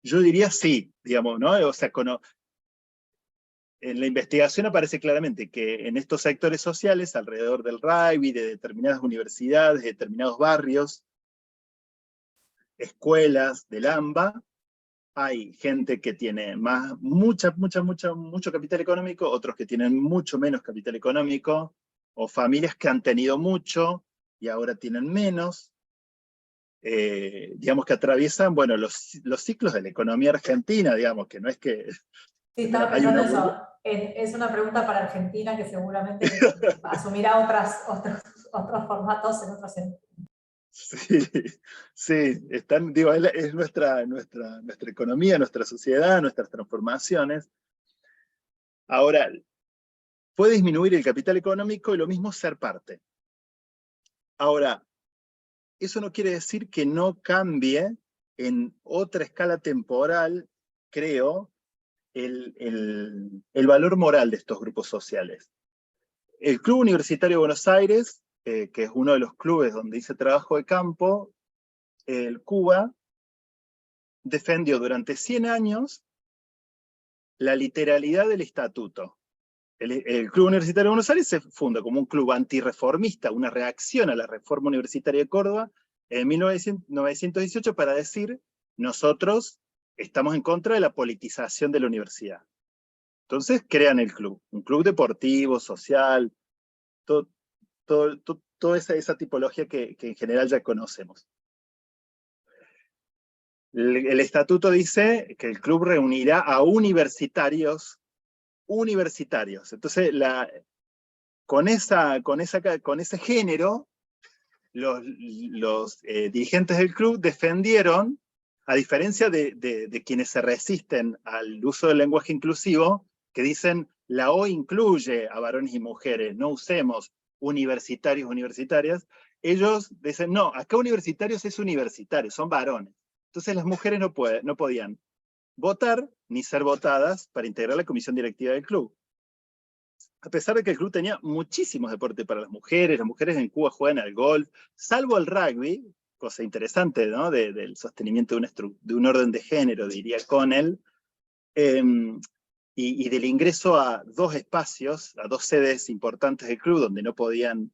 yo diría sí, digamos, ¿no? O sea, en la investigación aparece claramente que en estos sectores sociales, alrededor del rugby, de determinadas universidades, de determinados barrios, escuelas, del AMBA, hay gente que tiene mucho capital económico, otros que tienen mucho menos capital económico, o familias que han tenido mucho y ahora tienen menos. Digamos que atraviesan, bueno, los ciclos de la economía argentina, digamos, que no es que... Sí, estaba pensando eso. Es una pregunta para Argentina que seguramente asumirá otros formatos en otros sentidos. Sí, es nuestra economía, nuestra sociedad, nuestras transformaciones. Ahora, puede disminuir el capital económico y lo mismo ser parte. Ahora, eso no quiere decir que no cambie en otra escala temporal, creo, el valor moral de estos grupos sociales. El Club Universitario de Buenos Aires, que es uno de los clubes donde hice trabajo de campo, el CUBA, defendió durante 100 años la literalidad del estatuto. El Club Universitario de Buenos Aires se funda como un club antirreformista, una reacción a la reforma universitaria de Córdoba en 1918 para decir, nosotros estamos en contra de la politización de la universidad. Entonces crean el club, un club deportivo, social, toda esa tipología que en general ya conocemos. El estatuto dice que el club reunirá a universitarios. Entonces, con ese género, los dirigentes del club defendieron, a diferencia de quienes se resisten al uso del lenguaje inclusivo, que dicen, la O incluye a varones y mujeres, no usemos universitarios, universitarias, ellos dicen, no, acá universitarios es universitarios, son varones. Entonces las mujeres no podían votar ni ser votadas para integrar la comisión directiva del club. a pesar de que el club tenía muchísimos deportes para las mujeres en Cuba juegan al golf, salvo el rugby, cosa interesante, ¿no? Del sostenimiento de un orden de género, diría Connell, y del ingreso a 2 espacios, a 2 sedes importantes del club, donde no podían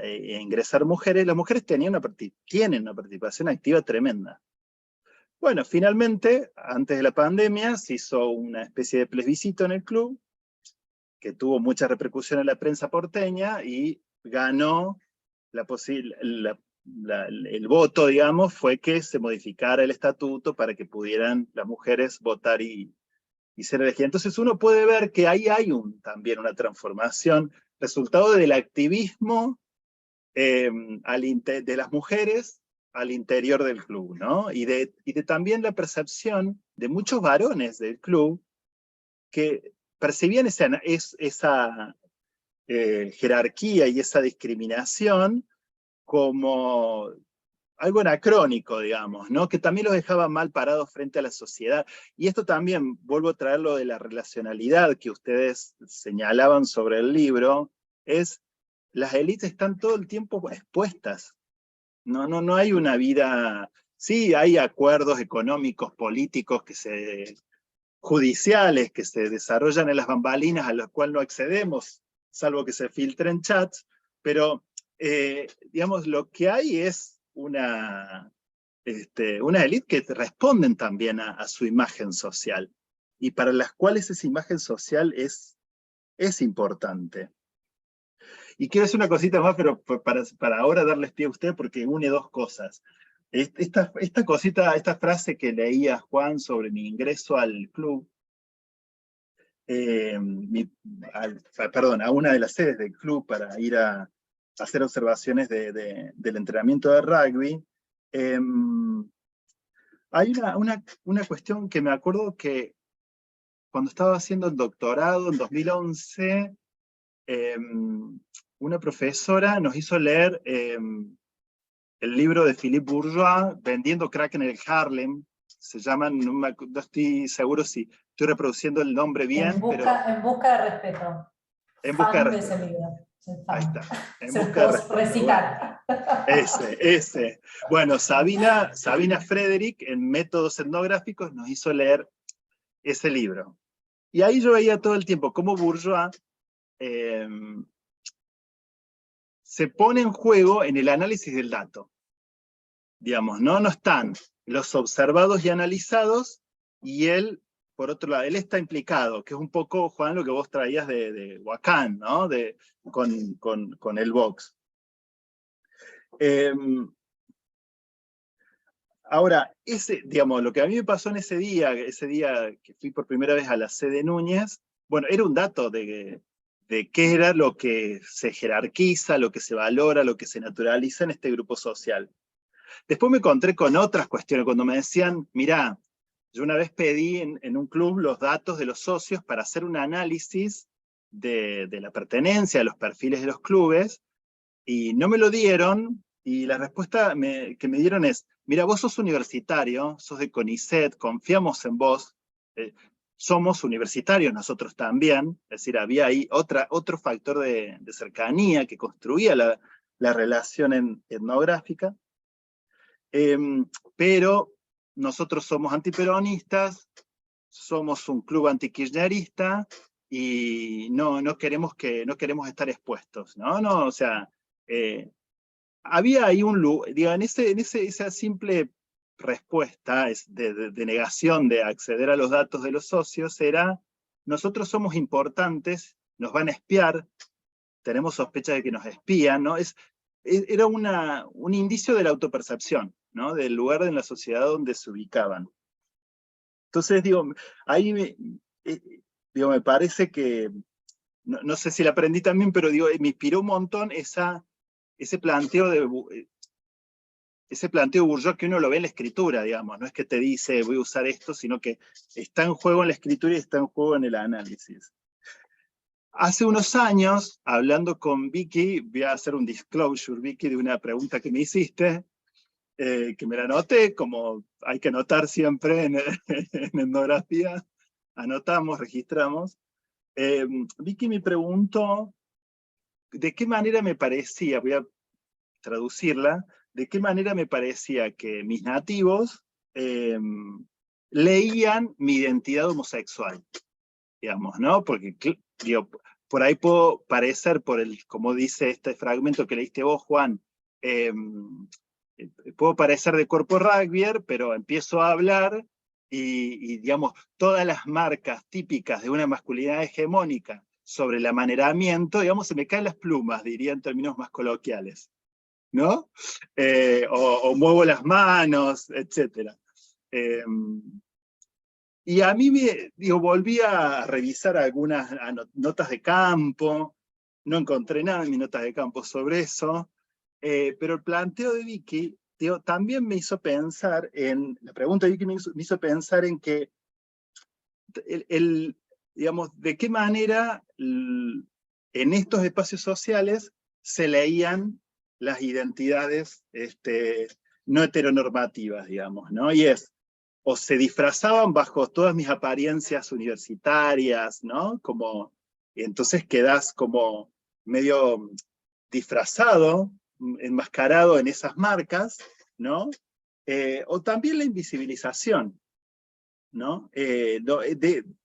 ingresar mujeres. Las mujeres tienen una participación activa tremenda. Bueno, finalmente, antes de la pandemia, se hizo una especie de plebiscito en el club, que tuvo mucha repercusión en la prensa porteña, y ganó el voto, digamos, fue que se modificara el estatuto para que pudieran las mujeres votar y ser elegidas. Entonces uno puede ver que ahí hay también una transformación, resultado del activismo de las mujeres al interior del club, ¿no? Y de también la percepción de muchos varones del club que percibían esa jerarquía y esa discriminación como algo anacrónico, digamos, ¿no? Que también los dejaba mal parados frente a la sociedad. Y esto también, vuelvo a traer lo de la relacionalidad que ustedes señalaban sobre el libro, las élites están todo el tiempo expuestas. No hay una vida. Sí, hay acuerdos económicos, políticos, judiciales, que se desarrollan en las bambalinas, a los cuales no accedemos, salvo que se filtren chats, pero, digamos, lo que hay es una élite que responden también a su imagen social, y para las cuales esa imagen social es importante. Y quiero decir una cosita más, pero para ahora darles pie a usted, porque une 2 cosas. Esta frase que leía Juan sobre mi ingreso al club, a una de las sedes del club para ir a hacer observaciones del entrenamiento de rugby, hay una cuestión que me acuerdo que cuando estaba haciendo el doctorado en 2011, una profesora nos hizo leer el libro de Philippe Bourgeois, Vendiendo crack en el Harlem. Se llaman, no estoy seguro si estoy reproduciendo el nombre bien, En busca de respeto. En busca de respeto. Ese libro. Ahí está. En Se busca de los respeto. recitar. Ese. Bueno, Sabina Frederick, en Métodos Etnográficos, nos hizo leer ese libro. Y ahí yo veía todo el tiempo cómo Bourgeois se pone en juego en el análisis del dato. Digamos, no están los observados y analizados, y él, por otro lado, él está implicado, que es un poco, Juan, lo que vos traías de Huacán, ¿no? Con el Vox. Ahora, digamos, lo que a mí me pasó en ese día que fui por primera vez a la sede Núñez, bueno, era un dato de qué era lo que se jerarquiza, lo que se valora, lo que se naturaliza en este grupo social. Después me encontré con otras cuestiones, cuando me decían, mirá, yo una vez pedí en un club los datos de los socios para hacer un análisis de la pertenencia, de los perfiles de los clubes, y no me lo dieron, y la respuesta que me dieron es, mira, vos sos universitario, sos de CONICET, confiamos en vos, somos universitarios nosotros también, es decir, había ahí otro factor de cercanía que construía la relación etnográfica, pero nosotros somos antiperonistas, somos un club antikirchnerista, y no queremos estar expuestos, ¿no? O sea, había ahí digo, en esa simple respuesta de negación de acceder a los datos de los socios, era, nosotros somos importantes, nos van a espiar, tenemos sospecha de que nos espían, ¿no? Era un indicio de la autopercepción, ¿no? Del lugar en la sociedad donde se ubicaban. Entonces, digo, ahí me parece que, no sé si la aprendí también, pero digo, me inspiró un montón ese planteo de Bourgeois, que uno lo ve en la escritura, digamos, no es que te dice voy a usar esto, sino que está en juego en la escritura y está en juego en el análisis. Hace unos años, hablando con Vicky, voy a hacer un disclosure, Vicky, de una pregunta que me hiciste, que me la anoté, como hay que anotar siempre en etnografía, anotamos, registramos. Vicky me preguntó de qué manera me parecía, voy a traducirla, de qué manera me parecía que mis nativos leían mi identidad homosexual, digamos, ¿no? Porque, digo, por ahí puedo parecer, como dice este fragmento que leíste vos, Juan, puedo parecer de cuerpo rugbyer, pero empiezo a hablar y, digamos, todas las marcas típicas de una masculinidad hegemónica sobre el amaneramiento, digamos, se me caen las plumas, diría en términos más coloquiales, ¿no? O muevo las manos, etc. Y a mí, volví a revisar algunas notas de campo, no encontré nada en mis notas de campo sobre eso, pero el planteo de Vicky, también me hizo pensar la pregunta de Vicky me hizo pensar en que, digamos, de qué manera en estos espacios sociales se leían las identidades no heteronormativas, digamos, ¿no? Y o se disfrazaban bajo todas mis apariencias universitarias, ¿no? Entonces quedás como medio disfrazado, enmascarado en esas marcas, ¿no? O también la invisibilización, ¿no?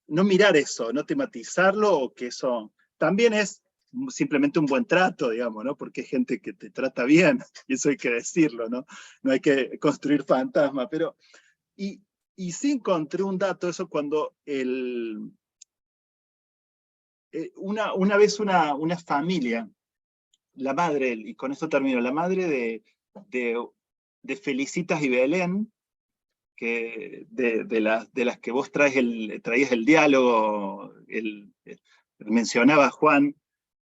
No mirar eso, no tematizarlo, o que eso también es simplemente un buen trato, digamos, ¿no? Porque hay gente que te trata bien, y eso hay que decirlo, ¿no? No hay que construir fantasma, pero... Y sí encontré un dato, eso cuando una vez una familia, la madre, y con esto termino, la madre de Felicitas y Belén, de las que vos traías el diálogo, mencionaba Juan,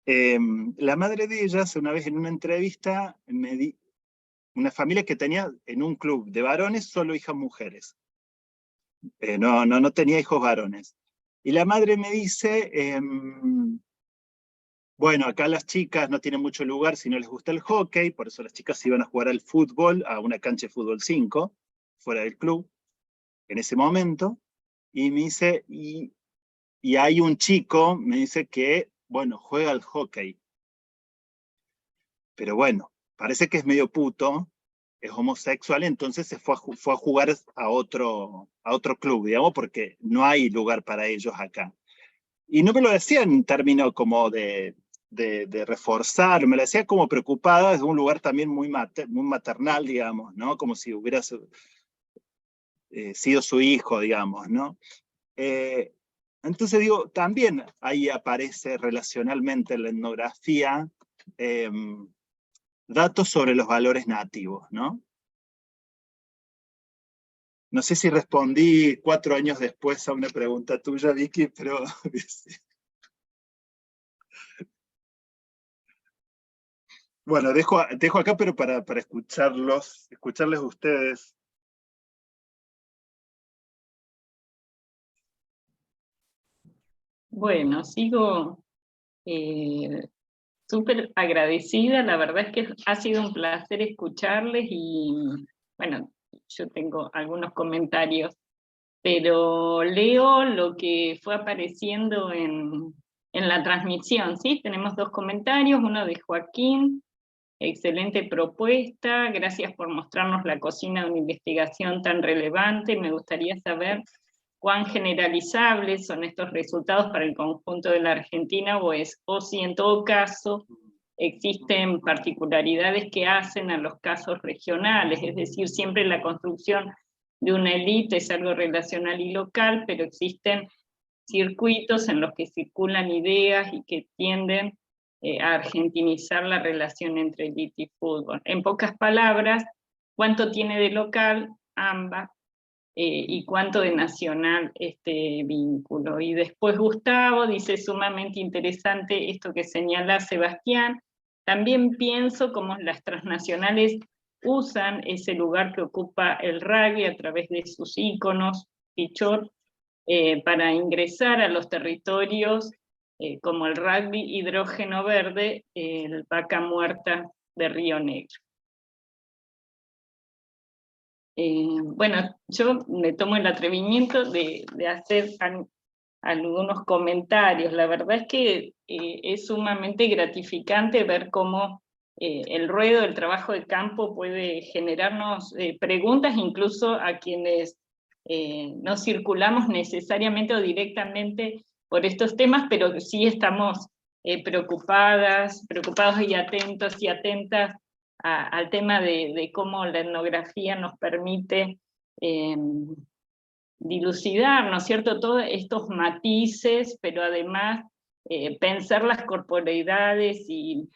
la madre de ellas, una vez en una entrevista, una familia que tenía en un club de varones solo hijas mujeres. No tenía hijos varones. Y la madre me dice, bueno, acá las chicas no tienen mucho lugar si no les gusta el hockey, por eso las chicas iban a jugar al fútbol, a una cancha de fútbol 5, fuera del club, en ese momento, y me dice, y hay un chico, me dice que, bueno, juega al hockey. Pero parece que es medio puto, es homosexual, entonces se fue a jugar a otro club, digamos, porque no hay lugar para ellos acá. Y no me lo decía en términos como de reforzar, me lo decía como preocupada desde un lugar también muy maternal, digamos, ¿no? Como si hubiera sido su hijo, digamos, ¿no? Entonces digo, también ahí aparece relacionalmente en la etnografía datos sobre los valores nativos, ¿no? No sé si respondí 4 años después a una pregunta tuya, Vicky, pero... Bueno, dejo acá, pero para escucharles a ustedes. Bueno, sigo súper agradecida, la verdad es que ha sido un placer escucharles y, bueno, yo tengo algunos comentarios, pero leo lo que fue apareciendo en la transmisión, ¿sí? Tenemos 2 comentarios, uno de Joaquín: excelente propuesta, gracias por mostrarnos la cocina de una investigación tan relevante, me gustaría saber cuán generalizables son estos resultados para el conjunto de la Argentina, o si en todo caso existen particularidades que hacen a los casos regionales, es decir, siempre la construcción de una élite es algo relacional y local, pero existen circuitos en los que circulan ideas y que tienden a argentinizar la relación entre élite y fútbol. En pocas palabras, ¿cuánto tiene de local ambas? Y cuánto de nacional este vínculo. Y después Gustavo dice, sumamente interesante esto que señala Sebastián. También pienso cómo las transnacionales usan ese lugar que ocupa el rugby a través de sus íconos, Pichot, para ingresar a los territorios como el rugby hidrógeno verde, el vaca muerta de Río Negro. Bueno, yo me tomo el atrevimiento de hacer algunos comentarios. La verdad es que es sumamente gratificante ver cómo el ruedo del trabajo de campo puede generarnos preguntas, incluso a quienes no circulamos necesariamente o directamente por estos temas, pero sí estamos preocupados y atentas al tema de cómo la etnografía nos permite dilucidar, ¿no es cierto?, todos estos matices, pero además pensar las corporeidades y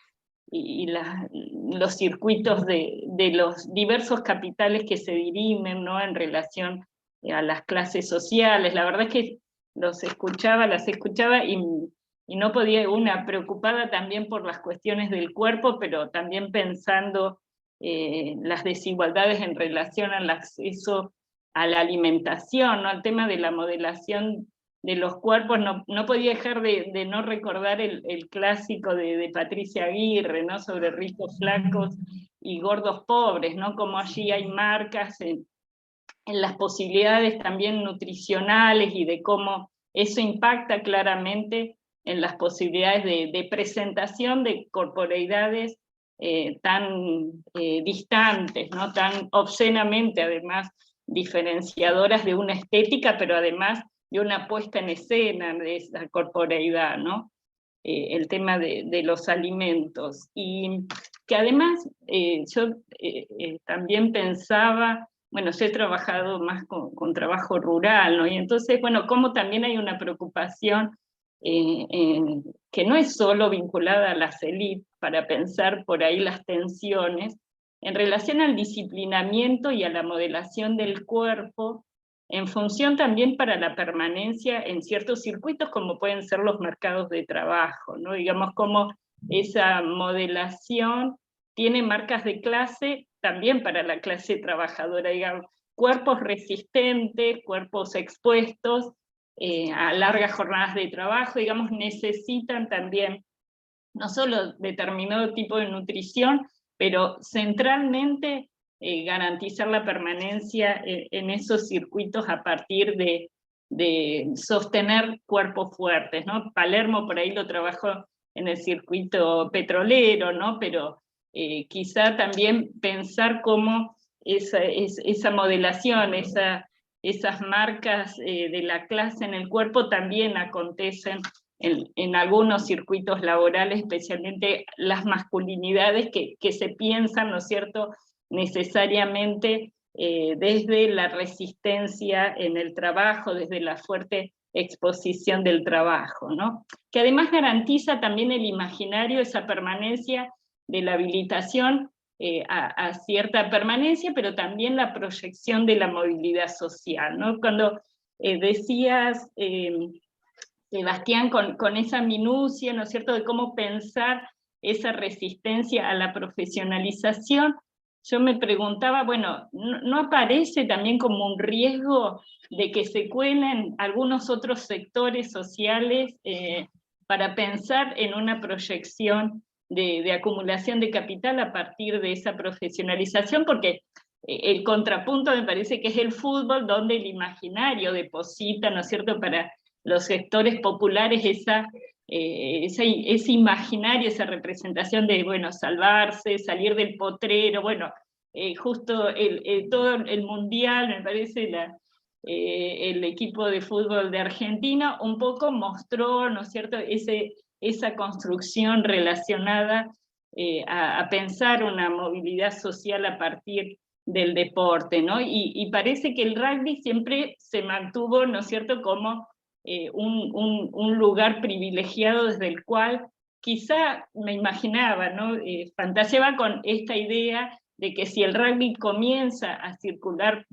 los circuitos de los diversos capitales que se dirimen, ¿no?, en relación a las clases sociales. La verdad es que las escuchaba y no podía, preocupada también por las cuestiones del cuerpo, pero también pensando las desigualdades en relación al acceso a la alimentación, ¿no?, al tema de la modelación de los cuerpos. No podía dejar de no recordar el clásico de Patricia Aguirre, ¿no?, sobre ricos flacos y gordos pobres, ¿no?, como allí hay marcas en las posibilidades también nutricionales y de cómo eso impacta claramente en las posibilidades de presentación de corporeidades tan distantes, ¿no?, tan obscenamente además diferenciadoras de una estética, pero además de una puesta en escena de esa corporeidad, ¿no? El tema de los alimentos. Y que además yo también pensaba, bueno, yo he trabajado más con trabajo rural, ¿no? Y entonces, bueno, como también hay una preocupación que no es solo vinculada a las élites, para pensar por ahí las tensiones, en relación al disciplinamiento y a la modelación del cuerpo, en función también para la permanencia en ciertos circuitos, como pueden ser los mercados de trabajo, ¿no? Digamos, como esa modelación tiene marcas de clase también para la clase trabajadora, digamos, cuerpos resistentes, cuerpos expuestos a largas jornadas de trabajo, digamos, necesitan también no solo determinado tipo de nutrición, pero centralmente garantizar la permanencia en esos circuitos a partir de sostener cuerpos fuertes, ¿no? Palermo por ahí lo trabajó en el circuito petrolero, ¿no? Pero quizá también pensar cómo esa modelación, esas marcas de la clase en el cuerpo también acontecen en algunos circuitos laborales, especialmente las masculinidades que se piensan, ¿no es cierto?, necesariamente desde la resistencia en el trabajo, desde la fuerte exposición del trabajo, ¿no? Que además garantiza también el imaginario, esa permanencia de la habilitación a cierta permanencia, pero también la proyección de la movilidad social, ¿no? Cuando decías... Sebastián, con esa minucia, ¿no es cierto?, de cómo pensar esa resistencia a la profesionalización, yo me preguntaba, bueno, ¿no aparece también como un riesgo de que se cuelen algunos otros sectores sociales para pensar en una proyección de acumulación de capital a partir de esa profesionalización? Porque el contrapunto me parece que es el fútbol, donde el imaginario deposita, ¿no es cierto?, para los sectores populares ese imaginario, esa representación de, bueno, salvarse, salir del potrero, bueno, justo todo el mundial, me parece, el equipo de fútbol de Argentina un poco mostró, ¿no es cierto?, esa construcción relacionada a pensar una movilidad social a partir del deporte, ¿no? Y parece que el rugby siempre se mantuvo, ¿no es cierto?, como un lugar privilegiado desde el cual quizá me imaginaba, ¿no? Fantaseaba con esta idea de que si el rugby comienza a circular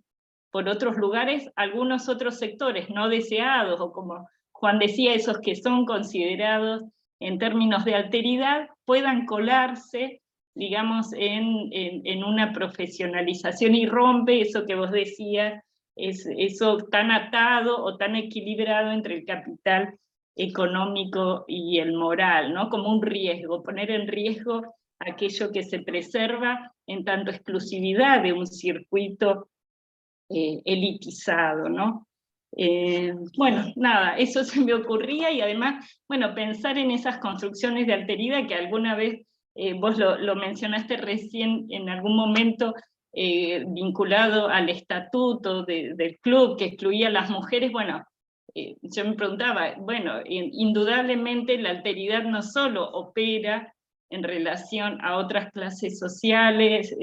por otros lugares, algunos otros sectores no deseados, o como Juan decía, esos que son considerados en términos de alteridad, puedan colarse, digamos, en una profesionalización, y rompe eso que vos decías, eso tan atado o tan equilibrado entre el capital económico y el moral, ¿no? Como un riesgo, poner en riesgo aquello que se preserva en tanto exclusividad de un circuito elitizado, ¿no? Bueno, nada, eso se me ocurría, y además, bueno, pensar en esas construcciones de alteridad que alguna vez vos lo mencionaste recién en algún momento, vinculado al estatuto del club que excluía a las mujeres. Bueno, yo me preguntaba, bueno, indudablemente la alteridad no solo opera en relación a otras clases sociales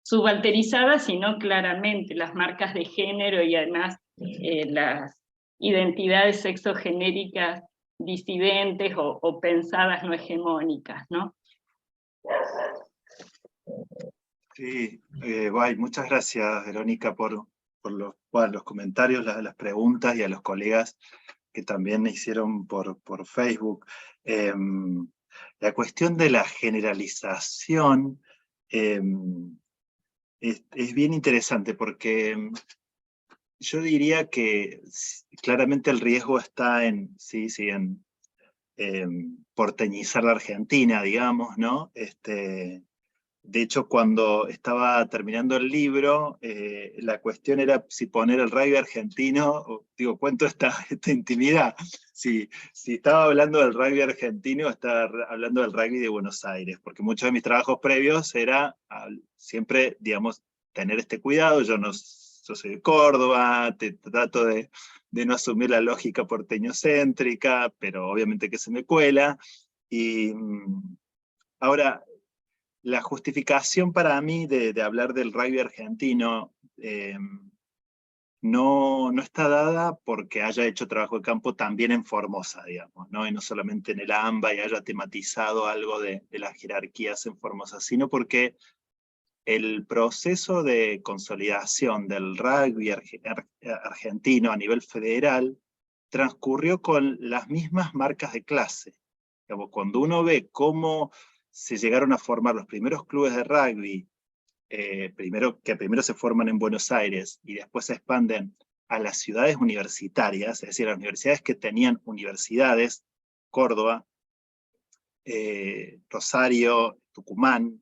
subalterizadas, sino claramente las marcas de género y además las identidades sexogenéricas disidentes o pensadas no hegemónicas, ¿no? Sí, muchas gracias, Verónica, por los comentarios, las preguntas, y a los colegas que también me hicieron por Facebook. La cuestión de la generalización es bien interesante, porque yo diría que claramente el riesgo está en porteñizar la Argentina, digamos, ¿no? De hecho, cuando estaba terminando el libro, la cuestión era si poner el rugby argentino, cuento esta intimidad. Si estaba hablando del rugby argentino, estaba hablando del rugby de Buenos Aires, porque muchos de mis trabajos previos era siempre, digamos, tener este cuidado. Yo soy de Córdoba, trato de no asumir la lógica porteñocéntrica, pero obviamente que se me cuela. Y ahora, la justificación para mí de hablar del rugby argentino no está dada porque haya hecho trabajo de campo también en Formosa, digamos, ¿no? Y no solamente en el AMBA, y haya tematizado algo de las jerarquías en Formosa, sino porque el proceso de consolidación del rugby argentino a nivel federal transcurrió con las mismas marcas de clase. Digamos, cuando uno ve cómo se llegaron a formar los primeros clubes de rugby, primero se forman en Buenos Aires y después se expanden a las ciudades universitarias, es decir, a las universidades que tenían universidades, Córdoba, Rosario, Tucumán,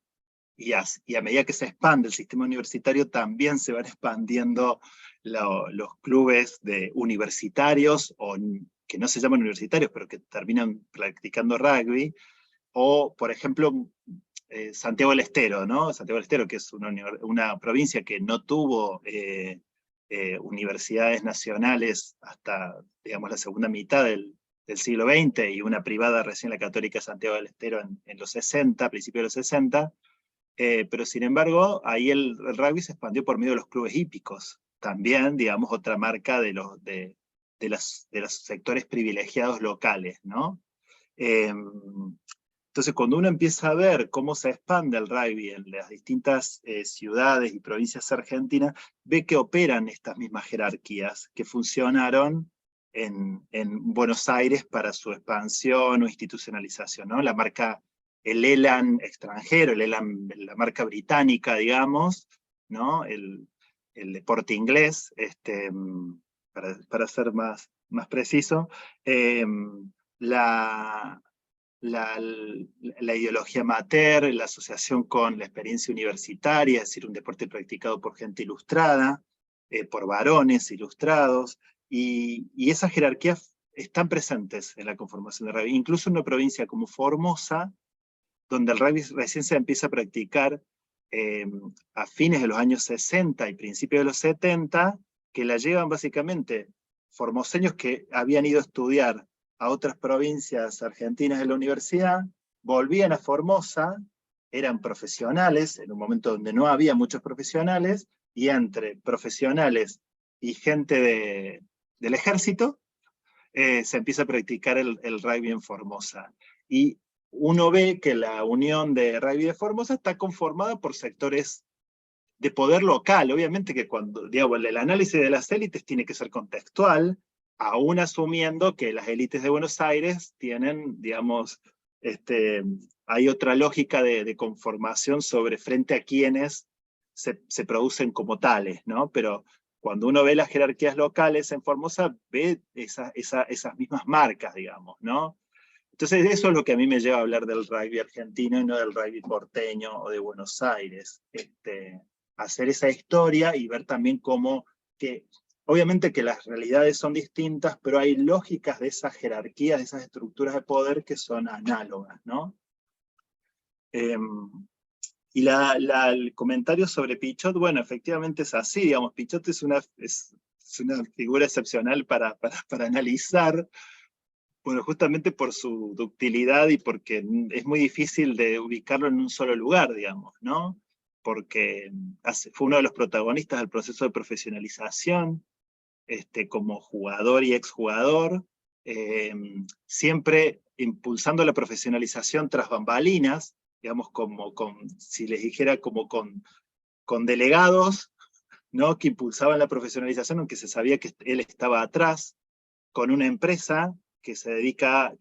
y a medida que se expande el sistema universitario, también se van expandiendo los clubes universitarios, o que no se llaman universitarios, pero que terminan practicando rugby, o, por ejemplo, Santiago del Estero, ¿no? Santiago del Estero, que es una provincia que no tuvo universidades nacionales hasta, digamos, la segunda mitad del siglo XX, y una privada recién, la Católica Santiago del Estero, en los 60, principios de los 60, pero sin embargo, ahí el rugby se expandió por medio de los clubes hípicos. También, digamos, otra marca de los sectores privilegiados locales, ¿no? Entonces, cuando uno empieza a ver cómo se expande el rugby en las distintas ciudades y provincias argentinas, ve que operan estas mismas jerarquías que funcionaron en Buenos Aires para su expansión o institucionalización, ¿no? La marca, el Elan extranjero, el Elan, la marca británica, digamos, ¿no? El deporte inglés, para ser más preciso, la ideología amateur, la asociación con la experiencia universitaria, es decir, un deporte practicado por gente ilustrada, por varones ilustrados, y esas jerarquías están presentes en la conformación del rugby. Incluso en una provincia como Formosa, donde el rugby recién se empieza a practicar a fines de los años 60 y principios de los 70, que la llevan básicamente formoseños que habían ido a estudiar a otras provincias argentinas de la universidad, volvían a Formosa, eran profesionales, en un momento donde no había muchos profesionales, y entre profesionales y gente del ejército, se empieza a practicar el rugby en Formosa. Y uno ve que la Unión de Rugby de Formosa está conformada por sectores de poder local. Obviamente que cuando, digamos, el análisis de las élites tiene que ser contextual, aún asumiendo que las élites de Buenos Aires tienen, digamos, hay otra lógica de conformación sobre frente a quienes se producen como tales, ¿no? Pero cuando uno ve las jerarquías locales en Formosa, ve esas mismas marcas, digamos, ¿no? Entonces eso es lo que a mí me lleva a hablar del rugby argentino y no del rugby porteño o de Buenos Aires. Hacer esa historia y ver también cómo que obviamente que las realidades son distintas, pero hay lógicas de esas jerarquías, de esas estructuras de poder que son análogas, ¿no? Y el comentario sobre Pichot, bueno, efectivamente es así, digamos, Pichot es una figura excepcional para analizar, bueno, justamente por su ductilidad y porque es muy difícil de ubicarlo en un solo lugar, digamos, ¿no? Porque fue uno de los protagonistas del proceso de profesionalización, como jugador y exjugador, siempre impulsando la profesionalización tras bambalinas, digamos, si les dijera, como con delegados, ¿no? Que impulsaban la profesionalización, aunque se sabía que él estaba atrás, con una empresa que se dedica,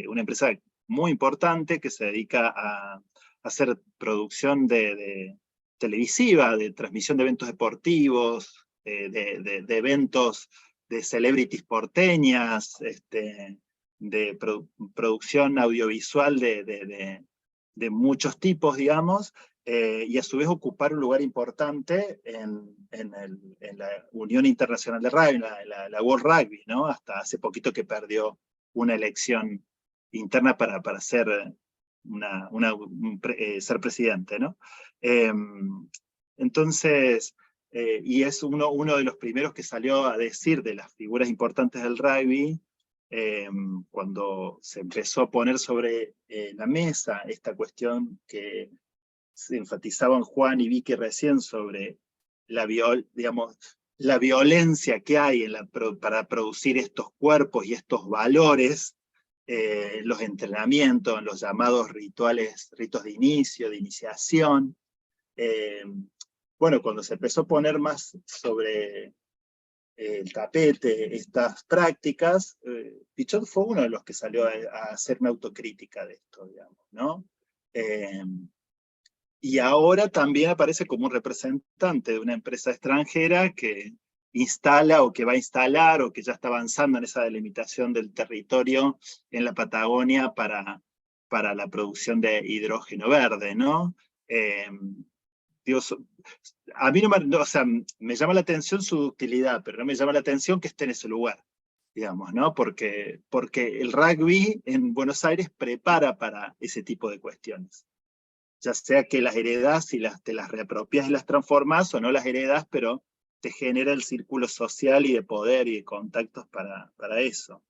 una empresa muy importante que se dedica a hacer producción televisiva, de transmisión de eventos deportivos, de eventos de celebrities porteñas, de producción audiovisual de muchos tipos, digamos, y a su vez ocupar un lugar importante en la Unión Internacional de Rugby, la World Rugby, ¿no? Hasta hace poquito que perdió una elección interna para ser, ser presidente, ¿no? Entonces, y es uno de los primeros que salió a decir de las figuras importantes del rugby, cuando se empezó a poner sobre la mesa esta cuestión que se enfatizaban Juan y Vicky recién sobre la violencia que hay para producir estos cuerpos y estos valores, los entrenamientos, los llamados ritos de inicio, de iniciación. Bueno, cuando se empezó a poner más sobre el tapete estas prácticas, Pichot fue uno de los que salió a hacer una autocrítica de esto, digamos, ¿no? Y ahora también aparece como un representante de una empresa extranjera que instala o que va a instalar o que ya está avanzando en esa delimitación del territorio en la Patagonia para la producción de hidrógeno verde, ¿no? A mí o sea, me llama la atención su ductilidad, pero no me llama la atención que esté en ese lugar, digamos, ¿no? Porque el rugby en Buenos Aires prepara para ese tipo de cuestiones. Ya sea que las heredás y te las reapropias y las transformás, o no las heredás, pero te genera el círculo social y de poder y de contactos para eso.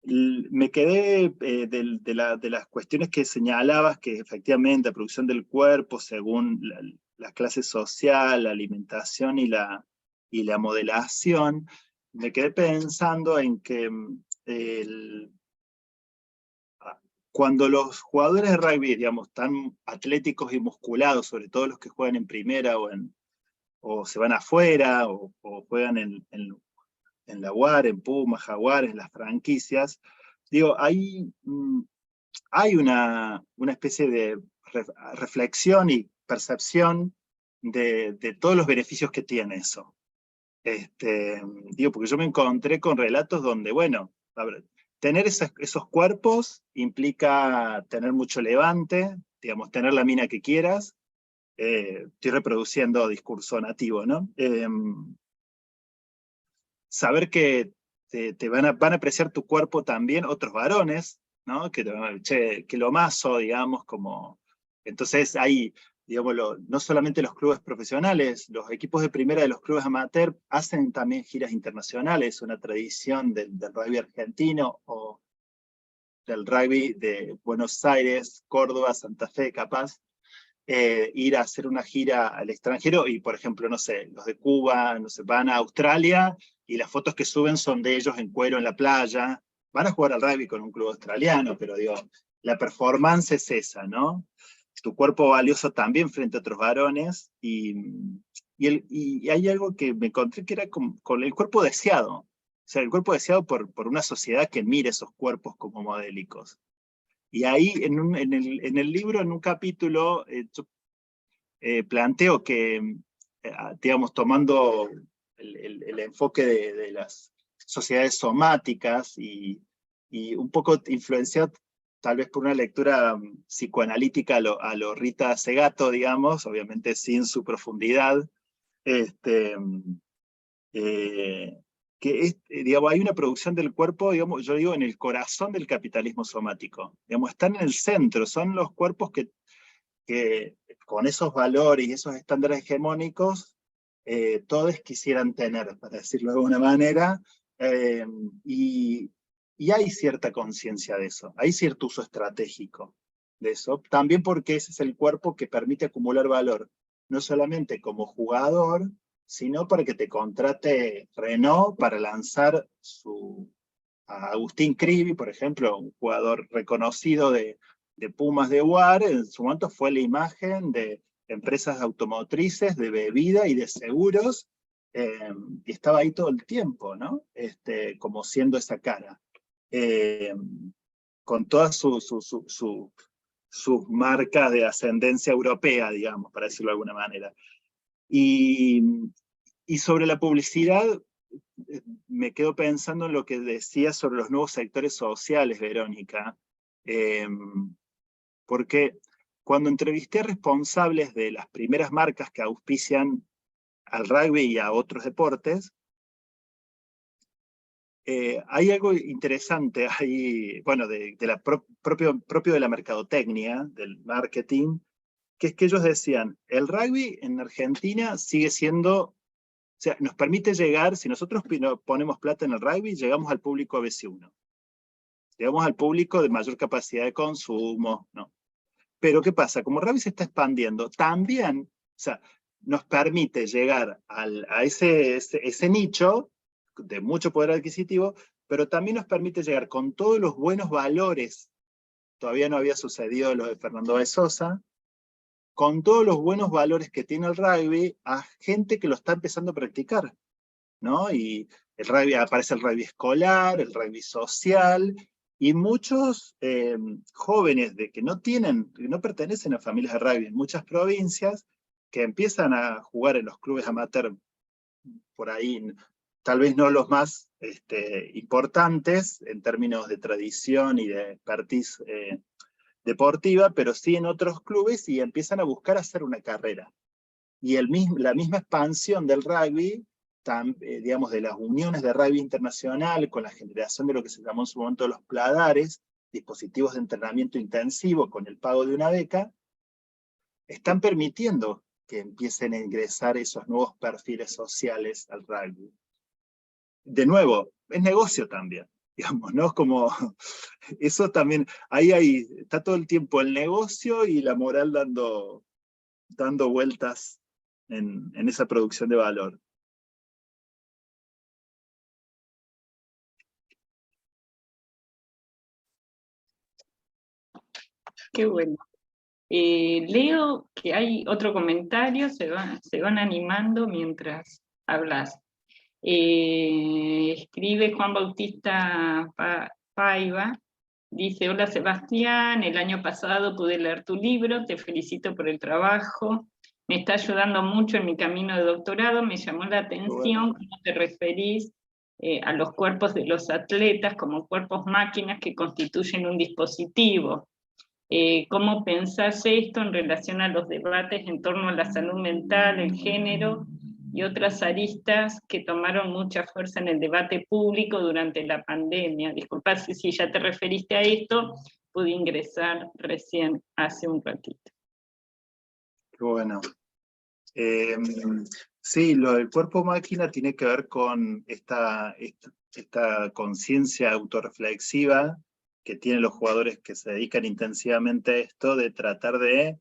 Me quedé de las cuestiones que señalabas, que efectivamente la producción del cuerpo, según la clase social, la alimentación y la modelación, me quedé pensando en que cuando los jugadores de rugby, digamos, tan atléticos y musculados, sobre todo los que juegan en primera o se van afuera, o juegan en la UAR, en Puma, Jaguar, en las franquicias, digo, hay una especie de reflexión y percepción de todos los beneficios que tiene eso. Digo, porque yo me encontré con relatos donde, bueno, a ver, tener esos cuerpos implica tener mucho levante, digamos, tener la mina que quieras. Estoy reproduciendo discurso nativo, ¿no? Saber que van a apreciar tu cuerpo también otros varones, ¿no? Que te van a decir, que lo mazo, digamos, como... Entonces hay, digamos, no solamente los clubes profesionales, los equipos de primera de los clubes amateur hacen también giras internacionales, una tradición del rugby argentino o del rugby de Buenos Aires, Córdoba, Santa Fe, capaz, ir a hacer una gira al extranjero y, por ejemplo, no sé, los de Cuba, no sé, van a Australia y las fotos que suben son de ellos en cuero en la playa. Van a jugar al rugby con un club australiano, pero digo, la performance es esa, ¿no? Tu cuerpo valioso también frente a otros varones, y hay algo que me encontré que era con el cuerpo deseado. O sea, el cuerpo deseado por una sociedad que mire esos cuerpos como modélicos. Y ahí, en el libro, en un capítulo, yo planteo que, digamos, tomando el enfoque de las sociedades somáticas y un poco influenciado tal vez por una lectura psicoanalítica a lo Rita Segato, digamos, obviamente sin su profundidad, digamos, hay una producción del cuerpo, digamos, yo digo, en el corazón del capitalismo somático. Digamos, están en el centro, son los cuerpos que con esos valores y esos estándares hegemónicos, todos quisieran tener, para decirlo de alguna manera, y hay cierta conciencia de eso, hay cierto uso estratégico de eso, también porque ese es el cuerpo que permite acumular valor, no solamente como jugador, sino para que te contrate Renault para lanzar a Agustín Cribi, por ejemplo, un jugador reconocido de Pumas de UAR, en su momento fue la imagen de empresas automotrices, de bebida y de seguros, y estaba ahí todo el tiempo, ¿no? Como siendo esa cara. Con todas sus marcas de ascendencia europea, digamos, para decirlo de alguna manera. Y sobre la publicidad, me quedo pensando en lo que decía sobre los nuevos sectores sociales, Verónica, porque cuando entrevisté a responsables de las primeras marcas que auspician al rugby y a otros deportes, hay algo interesante ahí, bueno, propio de la mercadotecnia, del marketing, que es que ellos decían, el rugby en Argentina sigue siendo, o sea, nos permite llegar, si nosotros ponemos plata en el rugby, llegamos al público ABC1. Llegamos al público de mayor capacidad de consumo, ¿no? Pero ¿qué pasa? Como rugby se está expandiendo, también, o sea, nos permite llegar a ese nicho de mucho poder adquisitivo, pero también nos permite llegar con todos los buenos valores, todavía no había sucedido lo de Fernando de Sosa, con todos los buenos valores que tiene el rugby a gente que lo está empezando a practicar, ¿no? Y el rugby, aparece el rugby escolar, el rugby social, y muchos jóvenes que no pertenecen a familias de rugby en muchas provincias, que empiezan a jugar en los clubes amateur por ahí, tal vez no los más importantes en términos de tradición y de expertise deportiva, pero sí en otros clubes, y empiezan a buscar hacer una carrera. Y la misma expansión del rugby, digamos, de las uniones de rugby internacional, con la generación de lo que se llamó en su momento los pladares, dispositivos de entrenamiento intensivo con el pago de una beca, están permitiendo que empiecen a ingresar esos nuevos perfiles sociales al rugby. De nuevo, es negocio también, digamos, ¿no? Como, eso también, ahí está todo el tiempo el negocio y la moral dando vueltas en esa producción de valor. Qué bueno. Leo que hay otro comentario, se van animando mientras hablas. Escribe Juan Bautista Paiva, dice: hola Sebastián, el año pasado pude leer tu libro, te felicito por el trabajo, me está ayudando mucho en mi camino de doctorado, me llamó la atención cómo te referís a los cuerpos de los atletas como cuerpos máquinas que constituyen un dispositivo. ¿Cómo pensás esto en relación a los debates en torno a la salud mental, el género y otras aristas que tomaron mucha fuerza en el debate público durante la pandemia? Disculpad si ya te referiste a esto, pude ingresar recién hace un ratito. Qué bueno. Sí, lo del cuerpo máquina tiene que ver con esta conciencia autorreflexiva que tienen los jugadores que se dedican intensivamente a esto, de tratar de,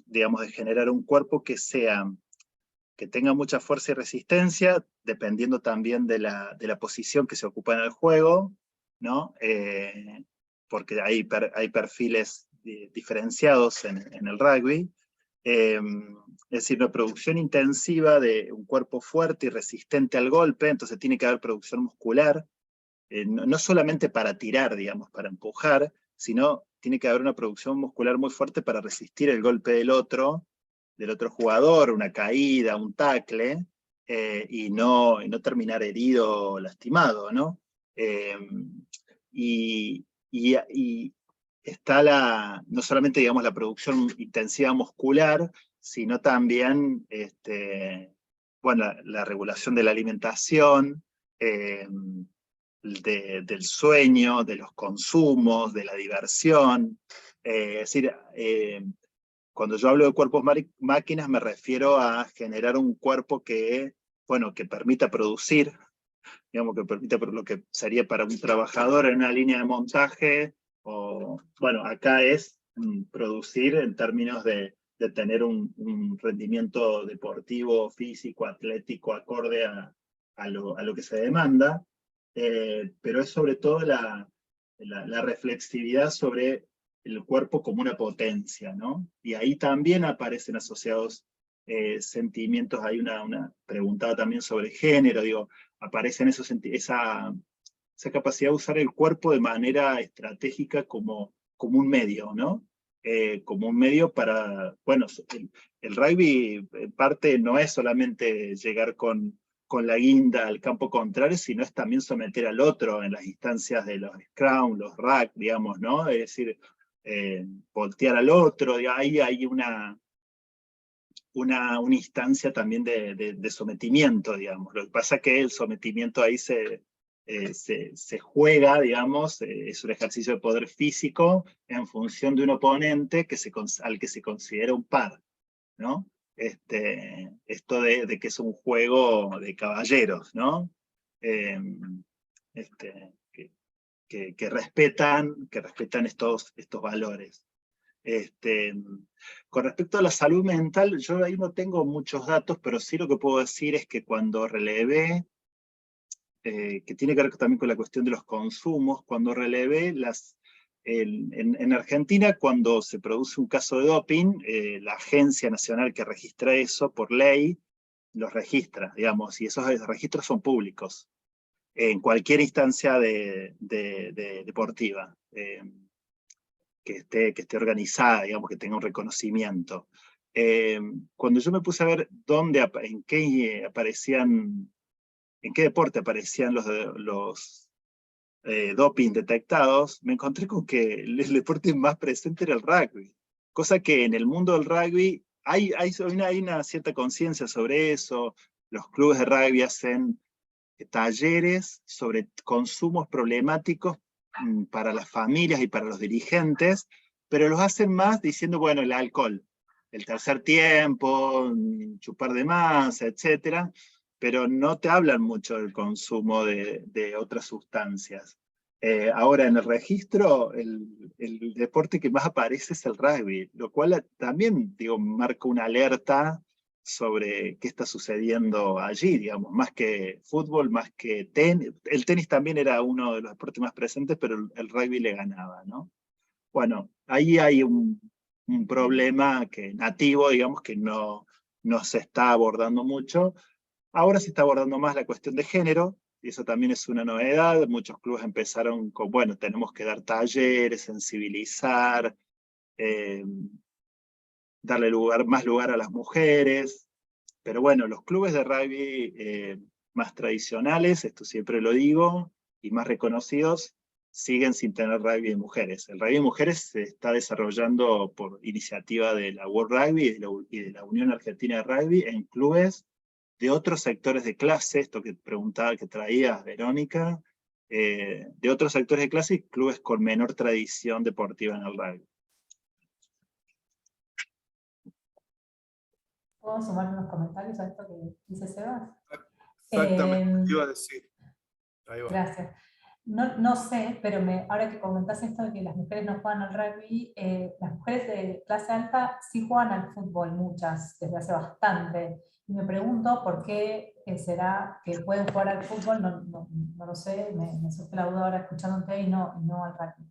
digamos, de generar un cuerpo que tenga mucha fuerza y resistencia, dependiendo también de la posición que se ocupa en el juego, ¿no? Porque hay perfiles diferenciados en el rugby. Es decir, una producción intensiva de un cuerpo fuerte y resistente al golpe, entonces tiene que haber producción muscular, no solamente para tirar, digamos, para empujar, sino tiene que haber una producción muscular muy fuerte para resistir el golpe del otro jugador, una caída, un tackle, y no terminar herido o lastimado, ¿no? Y está no solamente, digamos, la producción intensiva muscular, sino también bueno, la regulación de la alimentación, del sueño, de los consumos, de la diversión. Es decir, cuando yo hablo de cuerpos máquinas me refiero a generar un cuerpo que, bueno, que permita producir, digamos, que permita lo que sería para un trabajador en una línea de montaje, o, bueno, acá es producir en términos de tener un rendimiento deportivo, físico, atlético, acorde a lo que se demanda, pero es sobre todo la reflexividad sobre el cuerpo como una potencia, ¿no? Y ahí también aparecen asociados sentimientos, hay una preguntada también sobre género, digo, aparecen esa capacidad de usar el cuerpo de manera estratégica como un medio, ¿no? Como un medio para, bueno, el rugby en parte no es solamente llegar con la guinda al campo contrario, sino es también someter al otro en las instancias de los scrum, los rack, digamos, ¿no? Es decir, voltear al otro, ahí hay una instancia también de sometimiento, digamos. Lo que pasa es que el sometimiento ahí se juega, digamos, es un ejercicio de poder físico en función de un oponente al que se considera un par, ¿no? Esto de que es un juego de caballeros, ¿no? Que respetan estos valores. Con respecto a la salud mental, yo ahí no tengo muchos datos, pero sí lo que puedo decir es que cuando relevé, que tiene que ver también con la cuestión de los consumos, cuando relevé en Argentina, cuando se produce un caso de doping, la agencia nacional que registra eso, por ley, los registra, digamos, y esos registros son públicos, en cualquier instancia deportiva. Que esté organizada, digamos, que tenga un reconocimiento. Cuando yo me puse a ver en qué deporte aparecían los doping detectados, me encontré con que el deporte más presente era el rugby. Cosa que en el mundo del rugby hay una cierta conciencia sobre eso. Los clubes de rugby hacen talleres sobre consumos problemáticos para las familias y para los dirigentes, pero los hacen más diciendo, bueno, el alcohol, el tercer tiempo, chupar de más, etc., pero no te hablan mucho del consumo de otras sustancias. Ahora, en el registro, el deporte que más aparece es el rugby, lo cual también, digo, marca una alerta sobre qué está sucediendo allí, digamos, más que fútbol, más que tenis. El tenis también era uno de los deportes más presentes, pero el rugby le ganaba, ¿no? Bueno, ahí hay un problema nativo, digamos, que no se está abordando mucho. Ahora se está abordando más la cuestión de género, y eso también es una novedad. Muchos clubes empezaron con, bueno, tenemos que dar talleres, sensibilizar, darle más lugar a las mujeres, pero bueno, los clubes de rugby más tradicionales, esto siempre lo digo, y más reconocidos, siguen sin tener rugby de mujeres. El rugby de mujeres se está desarrollando por iniciativa de la World Rugby y de la Unión Argentina de Rugby en clubes de otros sectores de clase, esto que preguntaba, que traía Verónica, de otros sectores de clase y clubes con menor tradición deportiva en el rugby. ¿Puedo sumar unos comentarios a esto que dice Sebas? Exactamente, te iba a decir. Ahí va. Gracias. No sé, pero ahora que comentás esto de que las mujeres no juegan al rugby, las mujeres de clase alta sí juegan al fútbol, muchas, desde hace bastante. Y me pregunto por qué será que pueden jugar al fútbol, no lo sé, me surge la duda ahora escuchándote y no al rugby.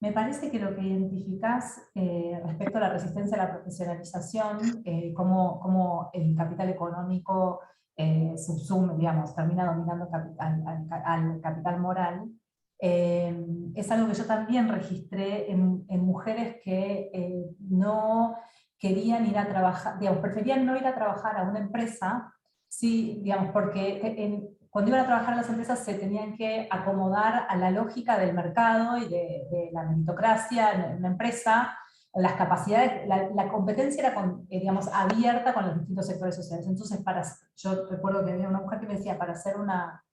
Me parece que lo que identificás respecto a la resistencia a la profesionalización, como el capital económico subsume, digamos, termina dominando al capital moral, es algo que yo también registré en mujeres que no querían ir a trabajar, digamos, preferían no ir a trabajar a una empresa, sí, digamos, porque cuando iban a trabajar en las empresas se tenían que acomodar a la lógica del mercado y de la meritocracia en una empresa, las capacidades, la competencia era digamos, abierta con los distintos sectores sociales. Entonces, yo recuerdo que había una mujer que me decía, para ser una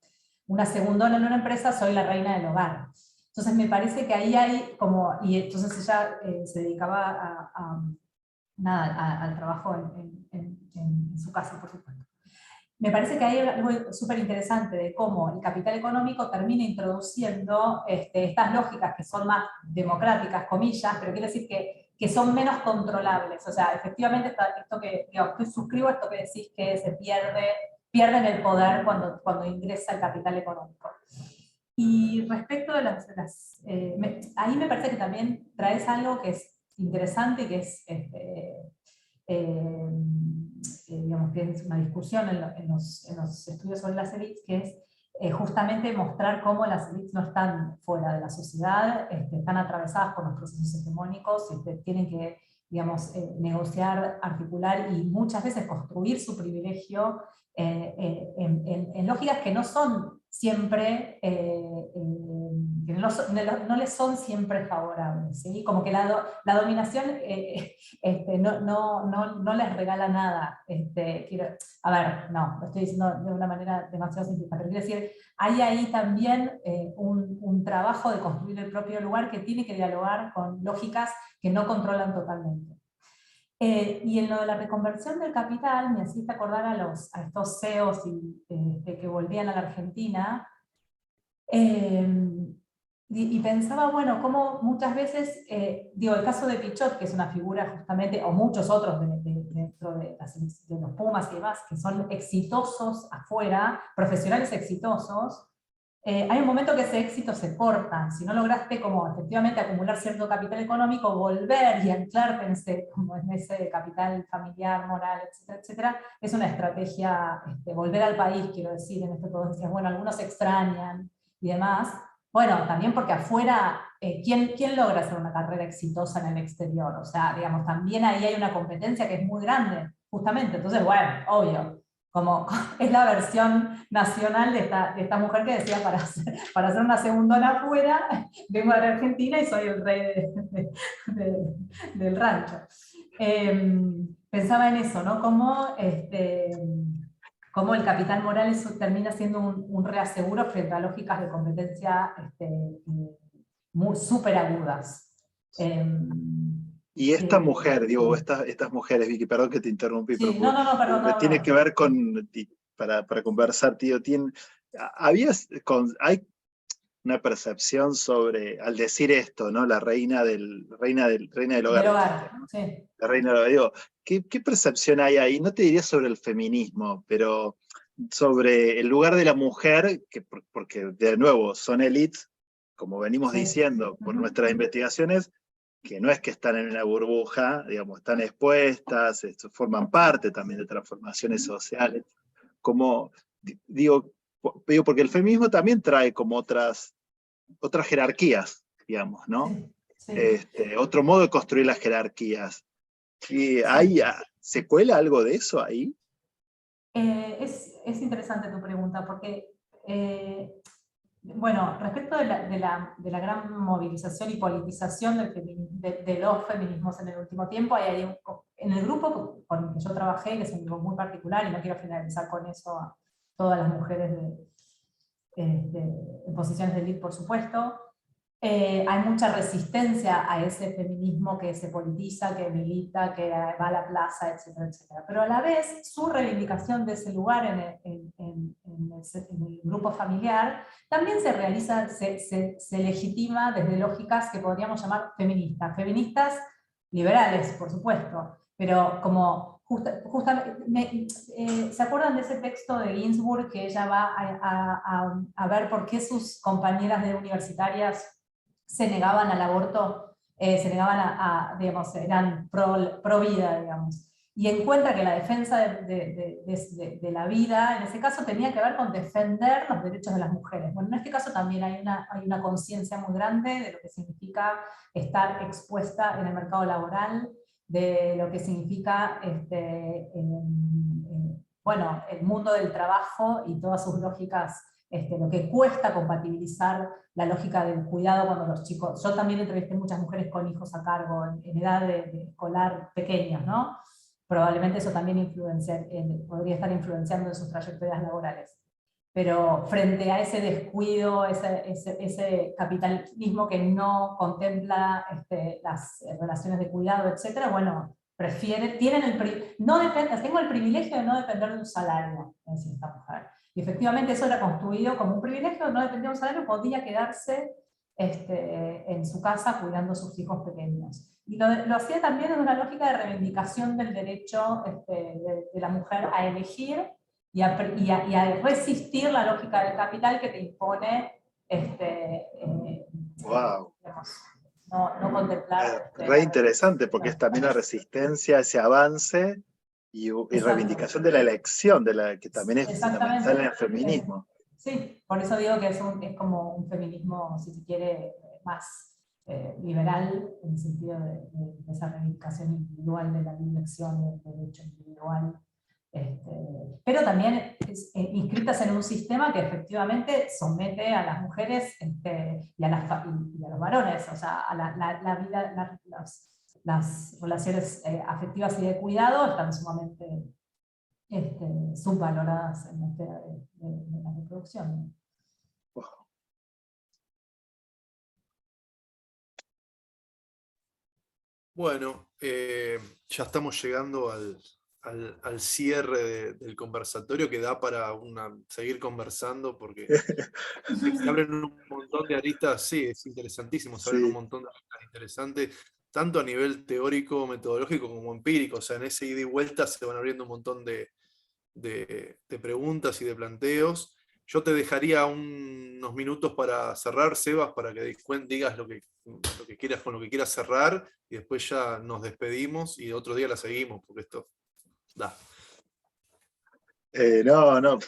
segundona en una empresa soy la reina del hogar. Entonces me parece que ahí hay como, y entonces ella se dedicaba al trabajo en su casa, por supuesto. Me parece que hay algo súper interesante de cómo el capital económico termina introduciendo estas lógicas que son más democráticas, comillas, pero quiere decir que son menos controlables. O sea, efectivamente, esto que suscribo esto que decís, que se pierden el poder cuando ingresa el capital económico. Y respecto de ahí me parece que también traes algo que es interesante y que es digamos que es una discusión en los estudios sobre las élites, que es justamente mostrar cómo las élites no están fuera de la sociedad, están atravesadas por los procesos hegemónicos, tienen que, digamos, negociar, articular y muchas veces construir su privilegio en lógicas que no son siempre, que no les son siempre favorables, ¿sí? Como que la dominación no les regala nada. A ver, no, lo estoy diciendo de una manera demasiado simplista, pero quiero decir, hay ahí también un trabajo de construir el propio lugar que tiene que dialogar con lógicas que no controlan totalmente. Y en lo de la reconversión del capital, me haciste acordar a estos CEOs que volvían a la Argentina, y pensaba, bueno, cómo muchas veces, digo, el caso de Pichot, que es una figura justamente, o muchos otros dentro de los Pumas y demás, que son exitosos afuera, profesionales exitosos, hay un momento que ese éxito se corta. Si no lograste como efectivamente acumular cierto capital económico, volver y anclarte en ese capital familiar, moral, etcétera, etcétera, es una estrategia, volver al país, quiero decir, en esto todo decías, bueno, algunos extrañan y demás. Bueno, también porque afuera, ¿quién logra hacer una carrera exitosa en el exterior? O sea, digamos, también ahí hay una competencia que es muy grande, justamente. Entonces, bueno, obvio, como es la versión nacional de esta mujer que decía, para ser una segundona afuera, vengo a la Argentina y soy el rey del rancho. Pensaba en eso, ¿no? Cómo el capital moral termina siendo un reaseguro frente a lógicas de competencia súper agudas. Y esta mujer, digo, estas mujeres, Vicky, perdón que te interrumpí, sí, pero perdón, tiene que ver con, para conversar, tío, hay una percepción sobre, al decir esto, ¿no? La reina del hogar. ¿No? Sí. La reina del hogar, digo, ¿qué percepción hay ahí? No te diría sobre el feminismo, pero sobre el lugar de la mujer, porque de nuevo son élites, como venimos diciendo, por nuestras investigaciones, que no es que están en una burbuja, digamos, están expuestas, forman parte también de transformaciones sociales. Como, digo, porque el feminismo también trae como otras jerarquías, digamos, ¿no? Sí. Otro modo de construir las jerarquías. ¿Y se cuela algo de eso ahí? Es interesante tu pregunta, porque bueno, respecto de la gran movilización y politización de los feminismos en el último tiempo, en el grupo con el que yo trabajé, que es un grupo muy particular, y no quiero generalizar con eso a todas las mujeres en posiciones de élite, por supuesto, hay mucha resistencia a ese feminismo que se politiza, que milita, que va a la plaza, etcétera, etcétera. Pero a la vez, su reivindicación de ese lugar en el grupo familiar también se realiza, se legitima desde lógicas que podríamos llamar feministas liberales, por supuesto, pero como justamente, ¿se acuerdan de ese texto de Ginsburg que ella va a ver por qué sus compañeras universitarias se negaban al aborto, se negaban digamos, eran pro vida, digamos? Y encuentra que la defensa de la vida, en ese caso, tenía que ver con defender los derechos de las mujeres. Bueno, en este caso también hay una conciencia muy grande de lo que significa estar expuesta en el mercado laboral, de lo que significa bueno, el mundo del trabajo y todas sus lógicas, lo que cuesta compatibilizar la lógica del cuidado cuando los chicos, yo también entrevisté muchas mujeres con hijos a cargo en edad de escolar pequeños, ¿no? Probablemente eso también podría estar influenciando en sus trayectorias laborales. Pero frente a ese descuido, ese capitalismo que no contempla las relaciones de cuidado, etc., bueno, tengo el privilegio de no depender de un salario, decía esta mujer. Y efectivamente eso era construido como un privilegio, no dependía de un salario, podía quedarse en su casa cuidando a sus hijos pequeños. Y lo hacía también en una lógica de reivindicación del derecho de la mujer a elegir y a resistir la lógica del capital que te impone Wow. digamos, no contemplar. Re interesante, porque es también la resistencia, ese avance y reivindicación de la elección, que también es fundamental en el feminismo. Sí, por eso digo que es como un feminismo, si se quiere, más liberal, en el sentido de esa reivindicación individual de la elección del derecho individual. Pero también inscritas en un sistema que efectivamente somete a las mujeres y a los varones, o sea, a la vida, las relaciones afectivas y de cuidado están sumamente subvaloradas en la esfera de la reproducción. Wow. Bueno, ya estamos llegando al cierre del conversatorio, que da para seguir conversando, porque se abren un montón de aristas. Sí, es interesantísimo, se abren un montón de aristas interesantes, tanto a nivel teórico, metodológico, como empírico. O sea, en ese ida y vuelta se van abriendo un montón de preguntas y de planteos. Yo te dejaría unos minutos para cerrar, Sebas, para que digas lo que quieras, con lo que quieras cerrar, y después ya nos despedimos y otro día la seguimos, porque esto da. No,